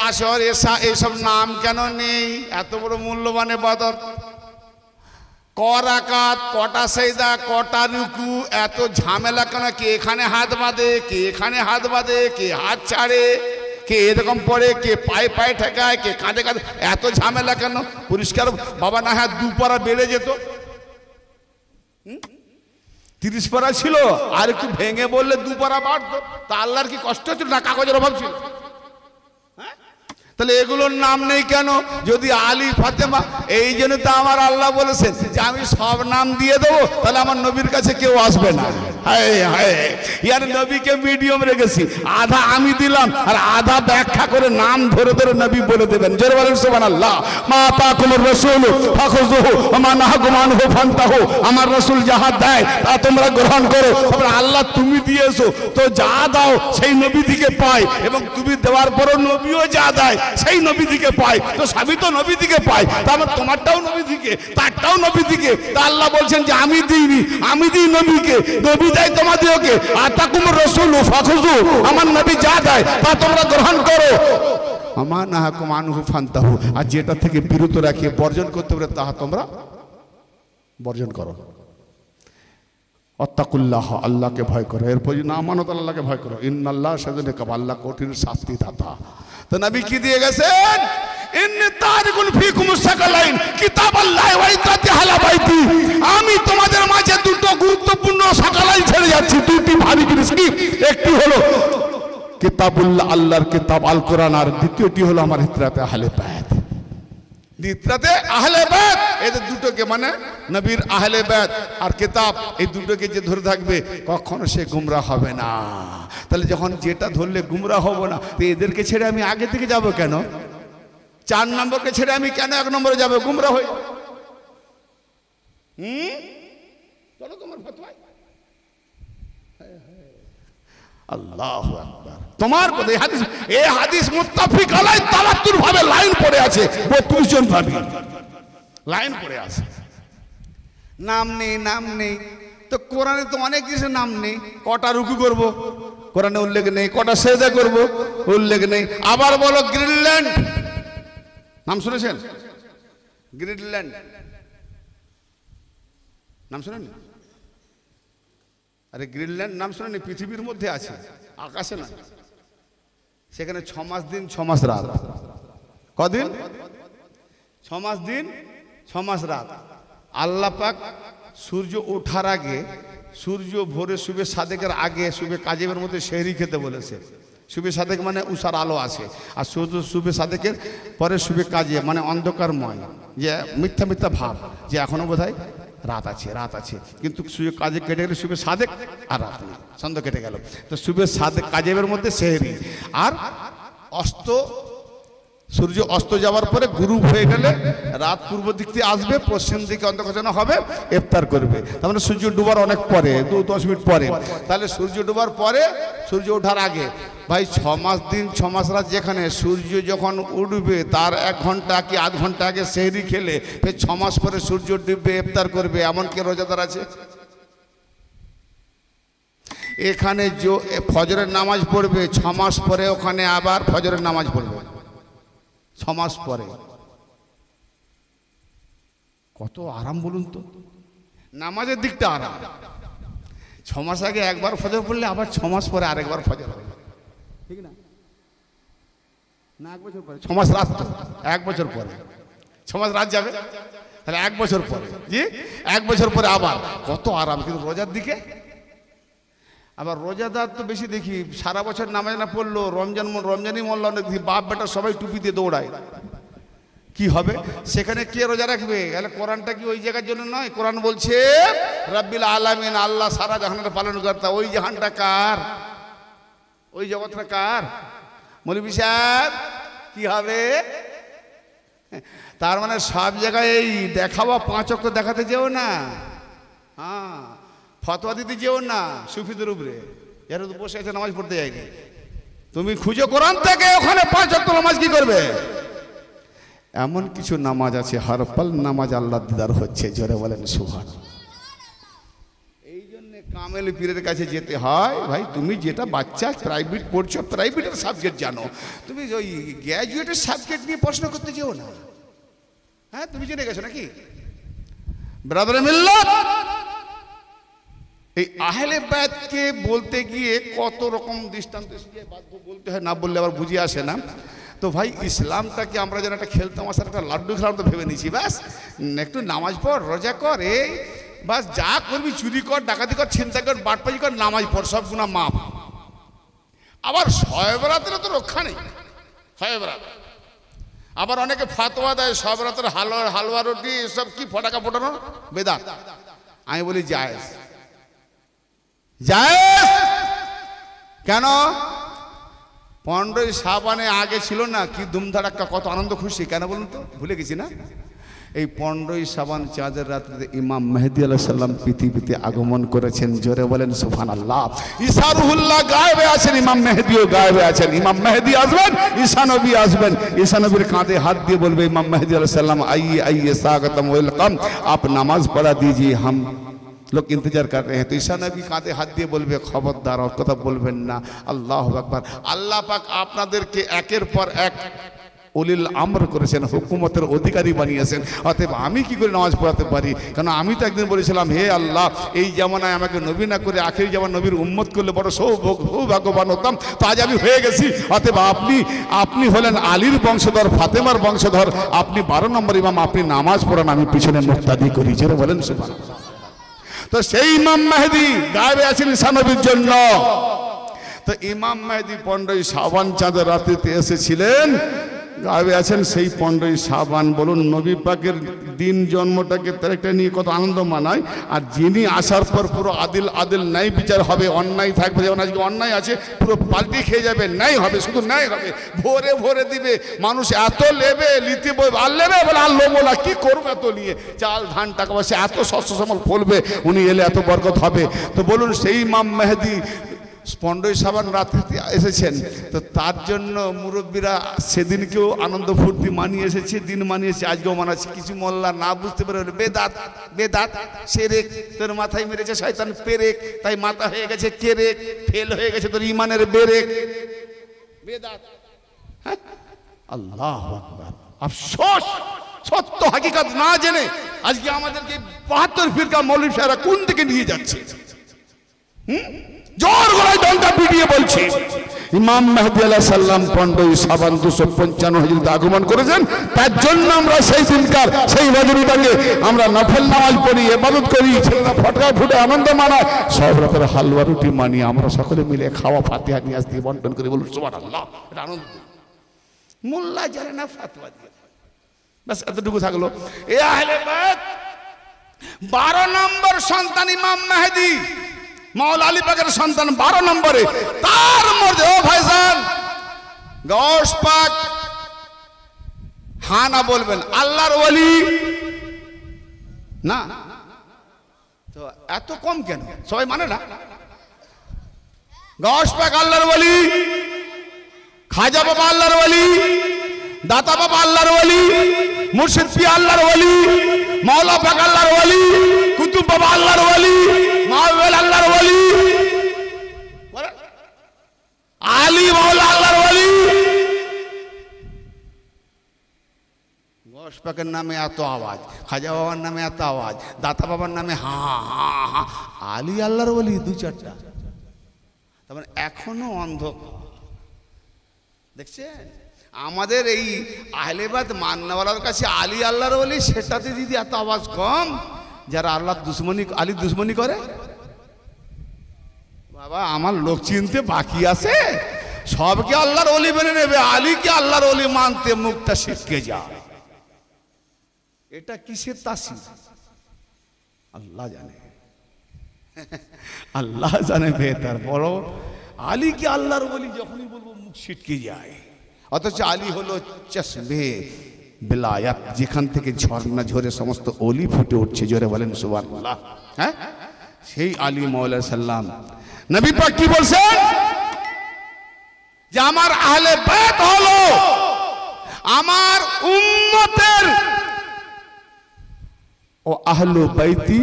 Speaker 1: আসর, এসা, এইসব নাম কেন নেই? এত বড় মূল্যবান ইবাদত। ক রাকাত, কটা সেজদা, কটা রুকু, এত ঝামেলা কেন? কে এখানে হাত বাঁধে, কে এখানে হাত বাঁধে, কে হাত ছাড়ে, কে এরকম পড়ে, কে পায়ে পায়ে ঠেকায়, কে কাঁধে কাঁধে, এত ঝামেলা কেন? পরিষ্কার বাবা না হয় দুপারা বেড়ে যেত, 30 পারা ছিল, আর একটু ভেঙে বললে দুপারা বাড়তো। তা আল্লাহর কি কষ্ট ছিল না? কাগজের অভাব ছিল? তাহলে এগুলোর নাম নেই কেন? যদি আলী ফাতেমা, এই জন্য তো আমার আল্লাহ বলেছেন যে আমি সব নাম দিয়ে দেবো, তাহলে আমার নবীর কাছে কেউ আসবে না। হায় হায়, ইয়ার নবীকে মিডিয়াম রেখেছি, আধা আমি দিলাম আর আধা ব্যাখ্যা করে নাম ধরে ধরে নবী বলে দেবেন। জোরে বলেন সুবহানাল্লাহ। মা আতাকুমুর রাসূল ফাখুযুহু ওয়া মা নাহাকুম আনহু ফান্তাহু। আমার রাসূল যাহা দেয় তা তোমরা গ্রহণ করো। তারপর আল্লাহ তুমি দিয়েছো, তো যা দাও সেই নবী দিকে পায়, এবং তুমি দেওয়ার পরও নবীও যা দেয় সেই নবী দিকে পায়। তো সবই তো নবী দিকে পায়, তারপর তোমারটাও নবী দিকে, তারটাও নবী দিকে। তা আল্লাহ বলছেন যে আমি দিইনি, আমি দিই নবীকে, নবী দেয় তোমাদেরকে। আতাকুমুর রাসূল ফাখুযু, আমার নবী যা দেয় তা তোমরা গ্রহণ করো। আমা নাহাকুম আনহু ফান্তাহু, আর যেটা থেকে বিরত রাখে বর্জন করতে পারে তাহা তোমরা বর্জন করো। অত্তাকুল্লাহ, আল্লাহকে ভয় করো। এরপর না মানো তো আল্লাহকে ভয় করো। ইন্নাল্লাহ শাদীদুল ইকাব, আল্লাহ কঠিন শাস্তি দাতা। তো নবী কি দিয়ে গেছেন? ইন্নী তারিকুন ফিকুমুস সাকালাইন কিতাবাল্লাহি ওয়া ইত্রাতি আহলা বাইতি। আমি তোমাদের মাঝে দুটো গুরুত্বপূর্ণ সাকালাইন ছেড়ে যাচ্ছি, দুটি ভারী জিনিস। কি? একটি হলো কিতাবুল্লাহ, আল্লাহর কিতাব আল কোরআন, আর দ্বিতীয়টি হলো আমার ইত্রাতে আহলে বাইত। ইত্রাতে আহলে বাইত, এদের দুটোকে মানে নবীর আহলে বাইত আর কিতাব, এই দুটোকে যে ধরে থাকবে কখনো সে গুমরাহ হবে না। তাহলে যখন যেটা ধরলে গুমরাহ হব না, তো এদেরকে ছেড়ে আমি আগে থেকে যাব কেন? 4 নম্বরকে ছেড়ে আমি কেন 1 নম্বরে যাব? গুমরাহ হয়ে চলো তোমার ফতোয়ায়। আল্লাহু আকবার। তোমার কথা এই হাদিস মুত্তাফিক আলাই তাওয়াত্তুর ভাবে লাইন পড়ে আছে, 32 জন ভাবি লাইন পড়ে আছে। নাম নেই, নাম নেই। তো কোরআনে তো অনেক কিছু নাম নেই। কটা রুকু করব? কোরআনে উল্লেখ নেই। কটা সেজদা করব? উল্লেখ নেই। আবার বলো গ্রিনল্যান্ড, নাম শুনেছেন? গ্রিনল্যান্ড নাম শুনেন? আরে গ্রিনল্যান্ড নাম শুনেন? পৃথিবীর মধ্যে আছে, আকাশে না। সেখানে 6 মাস দিন 6 মাস রাত। কদিন? 6 মাস দিন 6 মাস রাত। আল্লাহ পাক সূর্য ওঠার আগে, সূর্য ভোরে শুবে সাদেকের আগে, শুবে কাজেবের মধ্যে সেহরি খেতে বলেছে। শুবে সাদেক মানে উষার আলো আসে, আর সূর্য শুবে সাদেকের পরে শুবে কাজে মানে অন্ধকারময়, যে মিথ্যা মিথ্যা ভাব যে এখনো বোধহয় রাত আছে, রাত আছে, কিন্তু সূর্য কাজে কেটে গেলে শুবে সাদেক আর রাত নেই, সন্ধ্যা কেটে গেল। তো শুবে সাদেক কাজেবের মধ্যে সেহরি, আর অস্ত, সূর্য অস্ত যাওয়ার পরে গ্রুপ হয়ে গেলে রাত পূর্ব দিক থেকে আসবে, পশ্চিম দিকে অন্ধকার হবে, ইফতার করবে। তার মানে সূর্য ডুবার অনেক পরে, 2-10 মিনিট পরে। তাহলে সূর্য ডুবার পরে, সূর্য ওঠার আগে। ভাই 6 মাস দিন 6 মাস রাত, যেখানে সূর্য যখন উঠবে তার 1 ঘন্টা কি আধ ঘন্টা আগে সেহরি খেলে, ফের 6 মাস পরে সূর্য ডুববে, ইফতার করবে, এমন কি রোজাদার আছে? এখানে ফজরের নামাজ পড়বে 6 মাস পরে, ওখানে আবার ফজরের নামাজ পড়বে 6 মাস পরে। কত আরাম বলুন তো, নামাজের দিকটা আরাম। 6 মাস আগে একবার ফজর পড়লে আবার 6 মাস পরে আরেকবার ফজর হবে, ঠিক না? না 1 বছর পরে 6 মাস রাত, তো 1 বছর পরে 6 মাস রাত যাবে, তাহলে 1 বছর পরে, জি 1 বছর পরে আবার কত আরাম। কিন্তু রোজার দিকে আবার রোজাদার তো বেশি দেখি সারা বছর নামাজ না পড়লো, রমজানই মোল্লা দেখি বাপ বেটা সবাই টুপি দিয়ে দৌড়ায়। কি হবে সেখানে? কে রোজা রাখবে? তাহলে কোরআনটা কি ওই জায়গার জন্য নয়? কোরআন বলছে রাব্বিল আলামিন, আল্লাহ সারা জাহানের পালন কর্তা। ওই জাহানটা কার? ওই জগৎটা কার? মৌলভী সাহেব কি হবে? তার মানে সব জায়গায় এই দেখাওয়া 5 ওয়াক্ত দেখাতে যেও না, হ্যাঁ ফতোয়া দিতে যেও না সুফিদের উপরে, যারা তো বসে আছে নামাজ পড়তে যায়নি। তুমি খুঁজো কোরআন থেকে, ওখানে 5 ওয়াক্ত নামাজ কি করবে? এমন কিছু নামাজ আছে হরপাল নামাজ আল্লাহ দিদার হচ্ছে, জোরে বলেন সুবহানাল্লাহ। এই জন্য কামেল পীরের কাছে যেতে হয়। ভাই তুমি যেটা বাচ্চা প্রাইভেট পড়ছো, প্রাইভেটের সাবজেক্ট জানো, তুমি ওই গ্র্যাজুয়েটের সাবজেক্ট নিয়ে প্রশ্ন করতে যেও না। হ্যাঁ তুমি জেনে গেছো নাকি ব্রাদার মিল্লাত? এই আহলে বায়াতকে বলতে গিয়ে কত রকম দৃষ্টান্ত বলতে হয়, না বললে আবার বুঝে আসে না। তো ভাই ইসলামটাকে আমরা যেন একটা খেলতাম, আসার একটা লাড্ডু খেলাম তো ভেবে নিয়েছি, ব্যাস একটু নামাজ পড়, রোজা কর, এই বাস যা করবি, চুরি কর, ডাকাতি কর, ছিনতাই কর, বাটপাজি কর, নামাজ পড়, সব গুনাহ মাফ। আবার শবে বরাতের তো রক্ষা নেই, শবে বরাত। আবার অনেকে ফাতোয়া দেয় শবে বরাতের হালুয়া রুটি সব কি ফটাকা ফোটানো বেদাত। আমি বলি জায়েজ, জায়েজ কেন? 15ই শাবানে আগে ছিল না কি ধুমধাড়াক্কা, কত আনন্দ খুশি, কেন বলুন তো? ভুলে গেছি না? এই 15ই শাবান চাঁদের রাত্রিতে ইমাম মেহেদী আলাইহিস সালাম পৃথিবীতে আগমন করেছেন, জোরে বলেন সুবহানাল্লাহ। ঈসা রুহুল্লাহ গায়েবে আছেন, ইমাম মেহেদীও গায়েবে আছেন। ইমাম মেহেদী আসবেন, ঈসা নবী আসবেন। ঈসা নবীর কাঁধে হাত দিয়ে বলবে ইমাম মেহেদী আলাইহিস সালাম, आइए आइए स्वागतम वेलकम, आप नमाज पढ़ा दीजिए, हम लोग इंतजार कर रहे हैं। तो ईसा नबी कांधे हाथ দিয়ে বলবে খবরদার আর কথা বলবেন না, আল্লাহু আকবার। আল্লাহ পাক আপনাদেরকে একের পর এক উলিল আমর করেছেন, হুকুমতের অধিকারী বানিয়েছেন। অতএব আমি কি করে নামাজ পড়াতে পারি? কারণ আমি তো একদিন বলেছিলাম, হে আল্লাহ এই জামানায় আমাকে নবী না করে আখেরি জামান নবীর উম্মত করলে বড় সৌভাগ্যবান হতাম, তো আজ আমি হয়ে গেছি। অতএব আপনি হলেন আলীর বংশধর, ফাতেমার বংশধর, আপনি 12 নম্বর ইমাম, আপনি নামাজ পড়ান, আমি পিছনে মুক্তাদি করি, জোরে বলেন সুবহানাল্লাহ। তো সেই ইমাম মেহেদী গায়েবে আছেন ঈসা নবীর জন্য। তো ইমাম মেহেদী 15ই শাবান চাঁদের রাত্রিতে এসেছিলেন, গায়েবে আছেন সেই 15ই শাবান। বলুন নবী পাকের দিন জন্মটাকে তারিখটা নিয়ে কত আনন্দ মানায়। আর যিনি আসার পর পুরো আদিল ন্যায় বিচার হবে, অন্যায় থাকবে, যেমন আজকে অন্যায় আছে পুরো পাল্টি খেয়ে যাবে, ন্যায় হবে, শুধু ন্যায় হবে, ভরে ভরে দিবে। মানুষ এত লেবে লিতে আর লেবে বলে আর লোবো না, কি করবে এত নিয়ে, চাল ধান টাকা পয়সা এত শস্য শ্যামল ফলবে, উনি এলে এত বরকত হবে। তো বলুন সেই ইমাম মেহেদী 15ই শাবান রাত্রিতে এসেছেন। তো তার জন্য মুরব্বীরা সেদিনকেও আনন্দ ফুর্তি মানিয়ে এসেছে, দিন মানিয়েছে, আজকেও মানাচ্ছে। কিছু মোল্লা না বুঝতে পারে বেদাত, বেদাত শিরক, তোর মাথায় মেরেছে শয়তান পেরেক, তাই মাথা হয়ে গেছে কেরেক, ফেল হয়ে গেছে তোর ইমানের বেরেক, বেদাত। আল্লাহু আকবার। আফসোস, সত্য হাকিকত না জেনে আজকে আমাদেরকে 72 ফিরকা মৌলভী সাহেবরা কোন দিকে নিয়ে যাচ্ছে। জোর গলায় ডঙ্কা পিটিয়ে বলছে ইমাম মেহেদী আলাইহিস সালাম 15ই শাবান 255 হিজরিতে আগমন করেছেন। তার জন্য আমরা সেই দিনকার সেই রজনীটাকে আমরা নফল নামাজ পড়ি, ইবাদত করি, ছেলেরা ফটকা ফুটে আনন্দ মানায়, সব রকমের হালুয়া রুটি মানি, আমরা সকলে মিলে খাওয়া ফাতিহা নিয়াজ দিয়ে বন্টন করি, বলুন সুবহানাল্লাহ। এটা আনন্দ। মোল্লা জানে না ফতোয়া দিয়ে, বাস এতটুকু থাকলো। এ আহলে বায়াত 12 নম্বর সন্তান ইমাম মেহেদী, মাওলা আলী পাকের সন্তান 12 নম্বরে। তার মধ্যে ও ভাইজান গৌস পাক হ্যাঁ না বলবেন, আল্লাহর ওলি না, তো এত কম কেন? সবাই মানে না গৌস পাক আল্লাহর ওলি, খাজা বাবা আল্লাহর ওলি, দাতা বাবা আল্লাহর ওলি, মুর্শিদ পীর আল্লাহর ওলি, মাওলা পাক আল্লাহর ওলি, কুতুব বাবা আল্লাহর ওলি, মাওলানা আল্লাহর ওলি, আলী মাওলা আল্লাহর ওলি। ঘোষ পাকের নামে এত আওয়াজ, খাজা বাবার নামে এত আওয়াজ, দাতা বাবার নামে হা হা হা, আলী আল্লাহর ওলি দু চারটা, তার মানে এখনো অন্ধকার। দেখছেন আমাদের এই আহলেবাদ মান্নাওয়ালার কাছে আলী আল্লাহর ওলি, সেটাতে যদি এত আওয়াজ কম, যারা আল্লাহর দুশ্মনী, আলীর দুশ্মনী করে, বাবা আমার লোক চিনতে বাকি আছে, সবকে আল্লাহর ওলি মেনে নেবে, আলীকে আল্লাহর ওলি মানতে মুখটা শিখকে যায়। এটা কিসের তাসির আল্লাহ জানে, আল্লাহ জানে বেহতার। বড় আলীকে আল্লাহর ওলি যখনই বলবো মুখ ছিটকে যায়, অথচ আলী হলো চশমে বেলায়াত, যেখান থেকে ঝর্ণা ঝরে সমস্ত ওলি ফুটে উঠছে। জোরে বলেন সুবহানাল্লাহ। হ্যাঁ, সেই আলী মাওলা সাল্লাম নবী পাক কি বলছেন যে আমার আহলে বাইত হলো আমার উম্মতের, ও আহলু বাইতি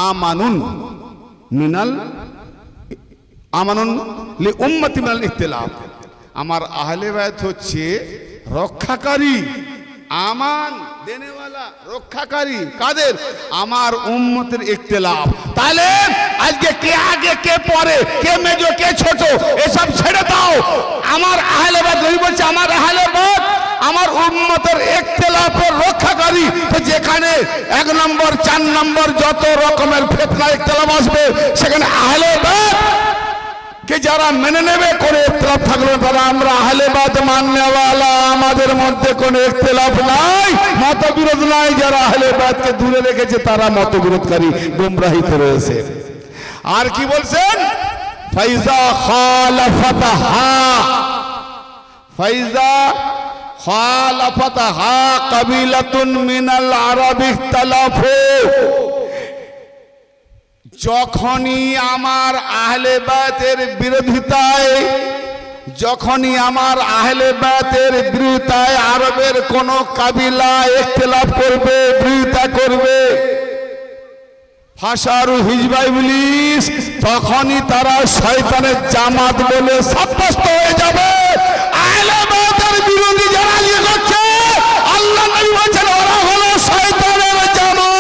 Speaker 1: আমানুন মিনাল, আমানুন লি উম্মতি মিনাল ইখতিলাফ। আমার আহলে বাইত হচ্ছে রক্ষাকারী, আমান দেনেওয়ালা, রক্ষাকারী কাদের? আমার উম্মতের ইখতিলাফ। তাহলে আজকে কে আগে কে পরে, কে মেজো কে ছোট, এসব ছেড়ে দাও। আমার আহলে বাইত নবী বলছে আমার আহলে বাইত আমার উম্মতের ইখতিলাফের রক্ষাকারী। তো যেখানে 1 নম্বর 4 নম্বর যত রকমের ফিতনা ইখতিলাফ আসবে, সেখানে আহলে বাইত কে যারা মেনে নেবে, কোনো ইখতিলাফ থাকলো না, তারা আমরা আহলে বাইত মাননেওয়ালা, আমাদের মধ্যে কোনো ইখতিলাফ নাই, মতবিরোধ নাই। যারা আহলে বাইতকে দূরে রেখেছে তারা মতবিরোধকারী, গোমরাহিতে রয়েছে। আর কি বলছেন? ফাইজা খালাফাতাহা, ফাইজা খালাফাতাহা কাবিলাতুন মিনাল আরাব ইখতালাফু। যখনই আমার আহলে বাইতের বিরোধিতায়, যখনই আমার আহলে বাইতের বিরোধিতায় আরবের কোন কাবিলা ইখতিলাফ করবে, বিরোধিতা করবে, ফাসারু হিজবা ইবলিস, তখনই তারা শয়তানের জামাত বলে সাব্যস্ত হয়ে যাবে। আহলে বাইতের বিরোধী যারা ইয়ে করছে, আল্লাহ নবী বলেছেন ওরা হলো শয়তানের জামাত।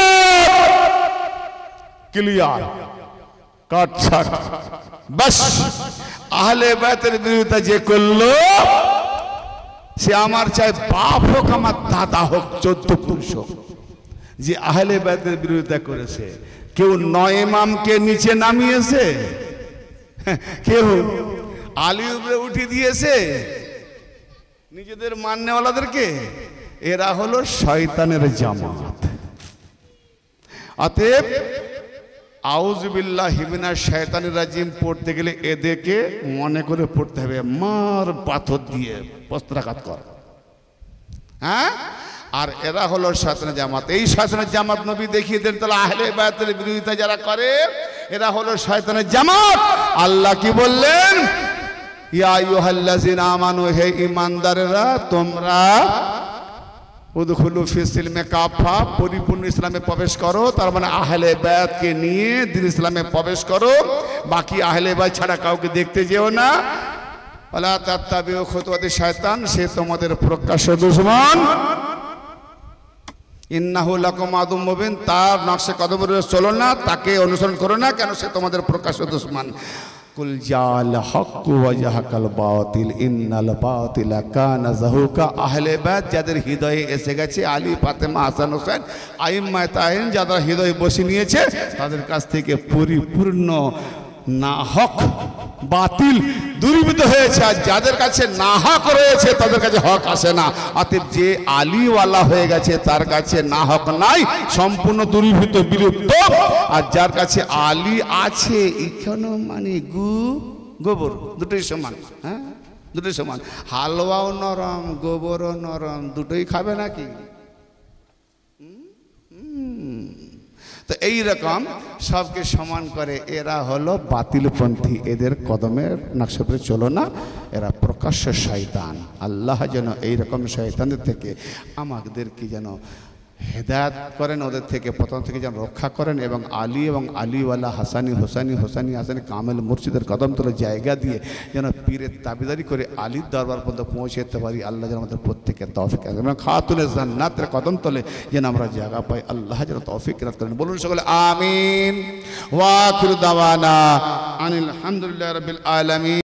Speaker 1: ক্লিয়ার কাটছাট। বাস আহলে বাইতের বিরোধিতা যে করলো, সে আমার চাই বাপ হোক আমার দাদা হোক 14 পুরুষ হোক, যে আহলে বাইতের বিরোধিতা করেছে। কেউ 9 ইমামকে নিচে নামিয়েছে, কেউ আলী উপরে উঠে দিয়েছে নিজেদের মাননেওয়ালাদেরকে। এরা হলো শয়তানের জামাত। অতএব আউযুবিল্লাহি মিনাশ শাইতানির রাজিম পড়তে গেলে এদেরকে মনে করে পড়তে হবে, মার পাথর দিয়ে বস্ত্রাঘাত কর। হ্যাঁ, আর এরা হলো শয়তানের জামাত। এই শয়তানের জামাত নবী দেখিয়ে দেন। তাহলে আহলে বাইতের বিরোধিতা যারা করে এরা হলো শয়তানের জামাত। আল্লাহ কি বললেন? ইয়া আইয়ুহাল্লাযিনা আমানু, হে ঈমানদারেরা তোমরা উদখুলু ফিস সিলমে কাফা, পরিপূর্ণ ইসলামে প্রবেশ করো। তার মানে আহলে বাইতকে নিয়ে দ্বীন ইসলামে প্রবেশ করো। বাকি আহলে বাইত ছাড়া কাউকে দেখতে যেও না। ওয়ালা তাত্তাবিউ খুতুওয়াতি শয়তান, সে তোমাদের প্রকাশ্য দুশমন। ইন্নাহু লাকুম আদুম মুবিন, তার নকশে কদমে চলো না, তাকে অনুসরণ করো না, কেন সে তোমাদের প্রকাশ্য দুশমন। কুল জাল হক ওয়া জাহাকাল বাতিল ইন্নাল বাতিলা কানা যাহুকা। আহলে বাইত যাদের হৃদয়ে এসে গেছে, আলী, ফাতেমা, হাসান, হোসেন, আইম্মায়ে তাহিন যারা হৃদয়ে বসে নিয়েছে, তাদের কাছ থেকে পরিপূর্ণ না হক বাতিল দূরীভূত হয়েছে। আর যাদের কাছে না হক রয়েছে তাদের কাছে হক আসে না। অতএব যে আলীওয়ালা হয়ে গেছে তার কাছে না হক নাই, সম্পূর্ণ দূরীভূত, বিলুপ্ত। আর যার কাছে আলী আছে, এখানেও মানে গোবর দুটোই সমান। হ্যাঁ, দুটোই সমান। হালুয়াও নরম, গোবরও নরম, দুটোই খাবে নাকি? তো এইরকম সবকে সমান করে। এরা হলো বাতিলপন্থী, এদের কদমের নকশা করে চলো না, এরা প্রকাশ্য শয়তান। আল্লাহ যেন এইরকম শয়তানদের থেকে আমাদেরকে যেন হেদায়েত করেন, ওদের থেকে পতন থেকে যেন রক্ষা করেন, এবং আলী এবং আলীওয়ালা হাসানি হোসানি হোসানি হাসানি কামেল মুর্শিদের কদম তলে জায়গা দিয়ে যেন পীরের দাবিদারি করে আলীর দরবার পর্যন্ত পৌঁছে যেতে পারি। আল্লাহ যেন আমাদের প্রত্যেকের তৌফিক দেন, এবং খাতুনে জান্নাতের কদম তলে যেন আমরা জায়গা পাই। আল্লাহ যেন তৌফিক দান করেন। বলুন সকলে আমিন। ওয়া আখিরু দাওয়ানা আনিল হামদুলিল্লাহি রাব্বিল আলামিন।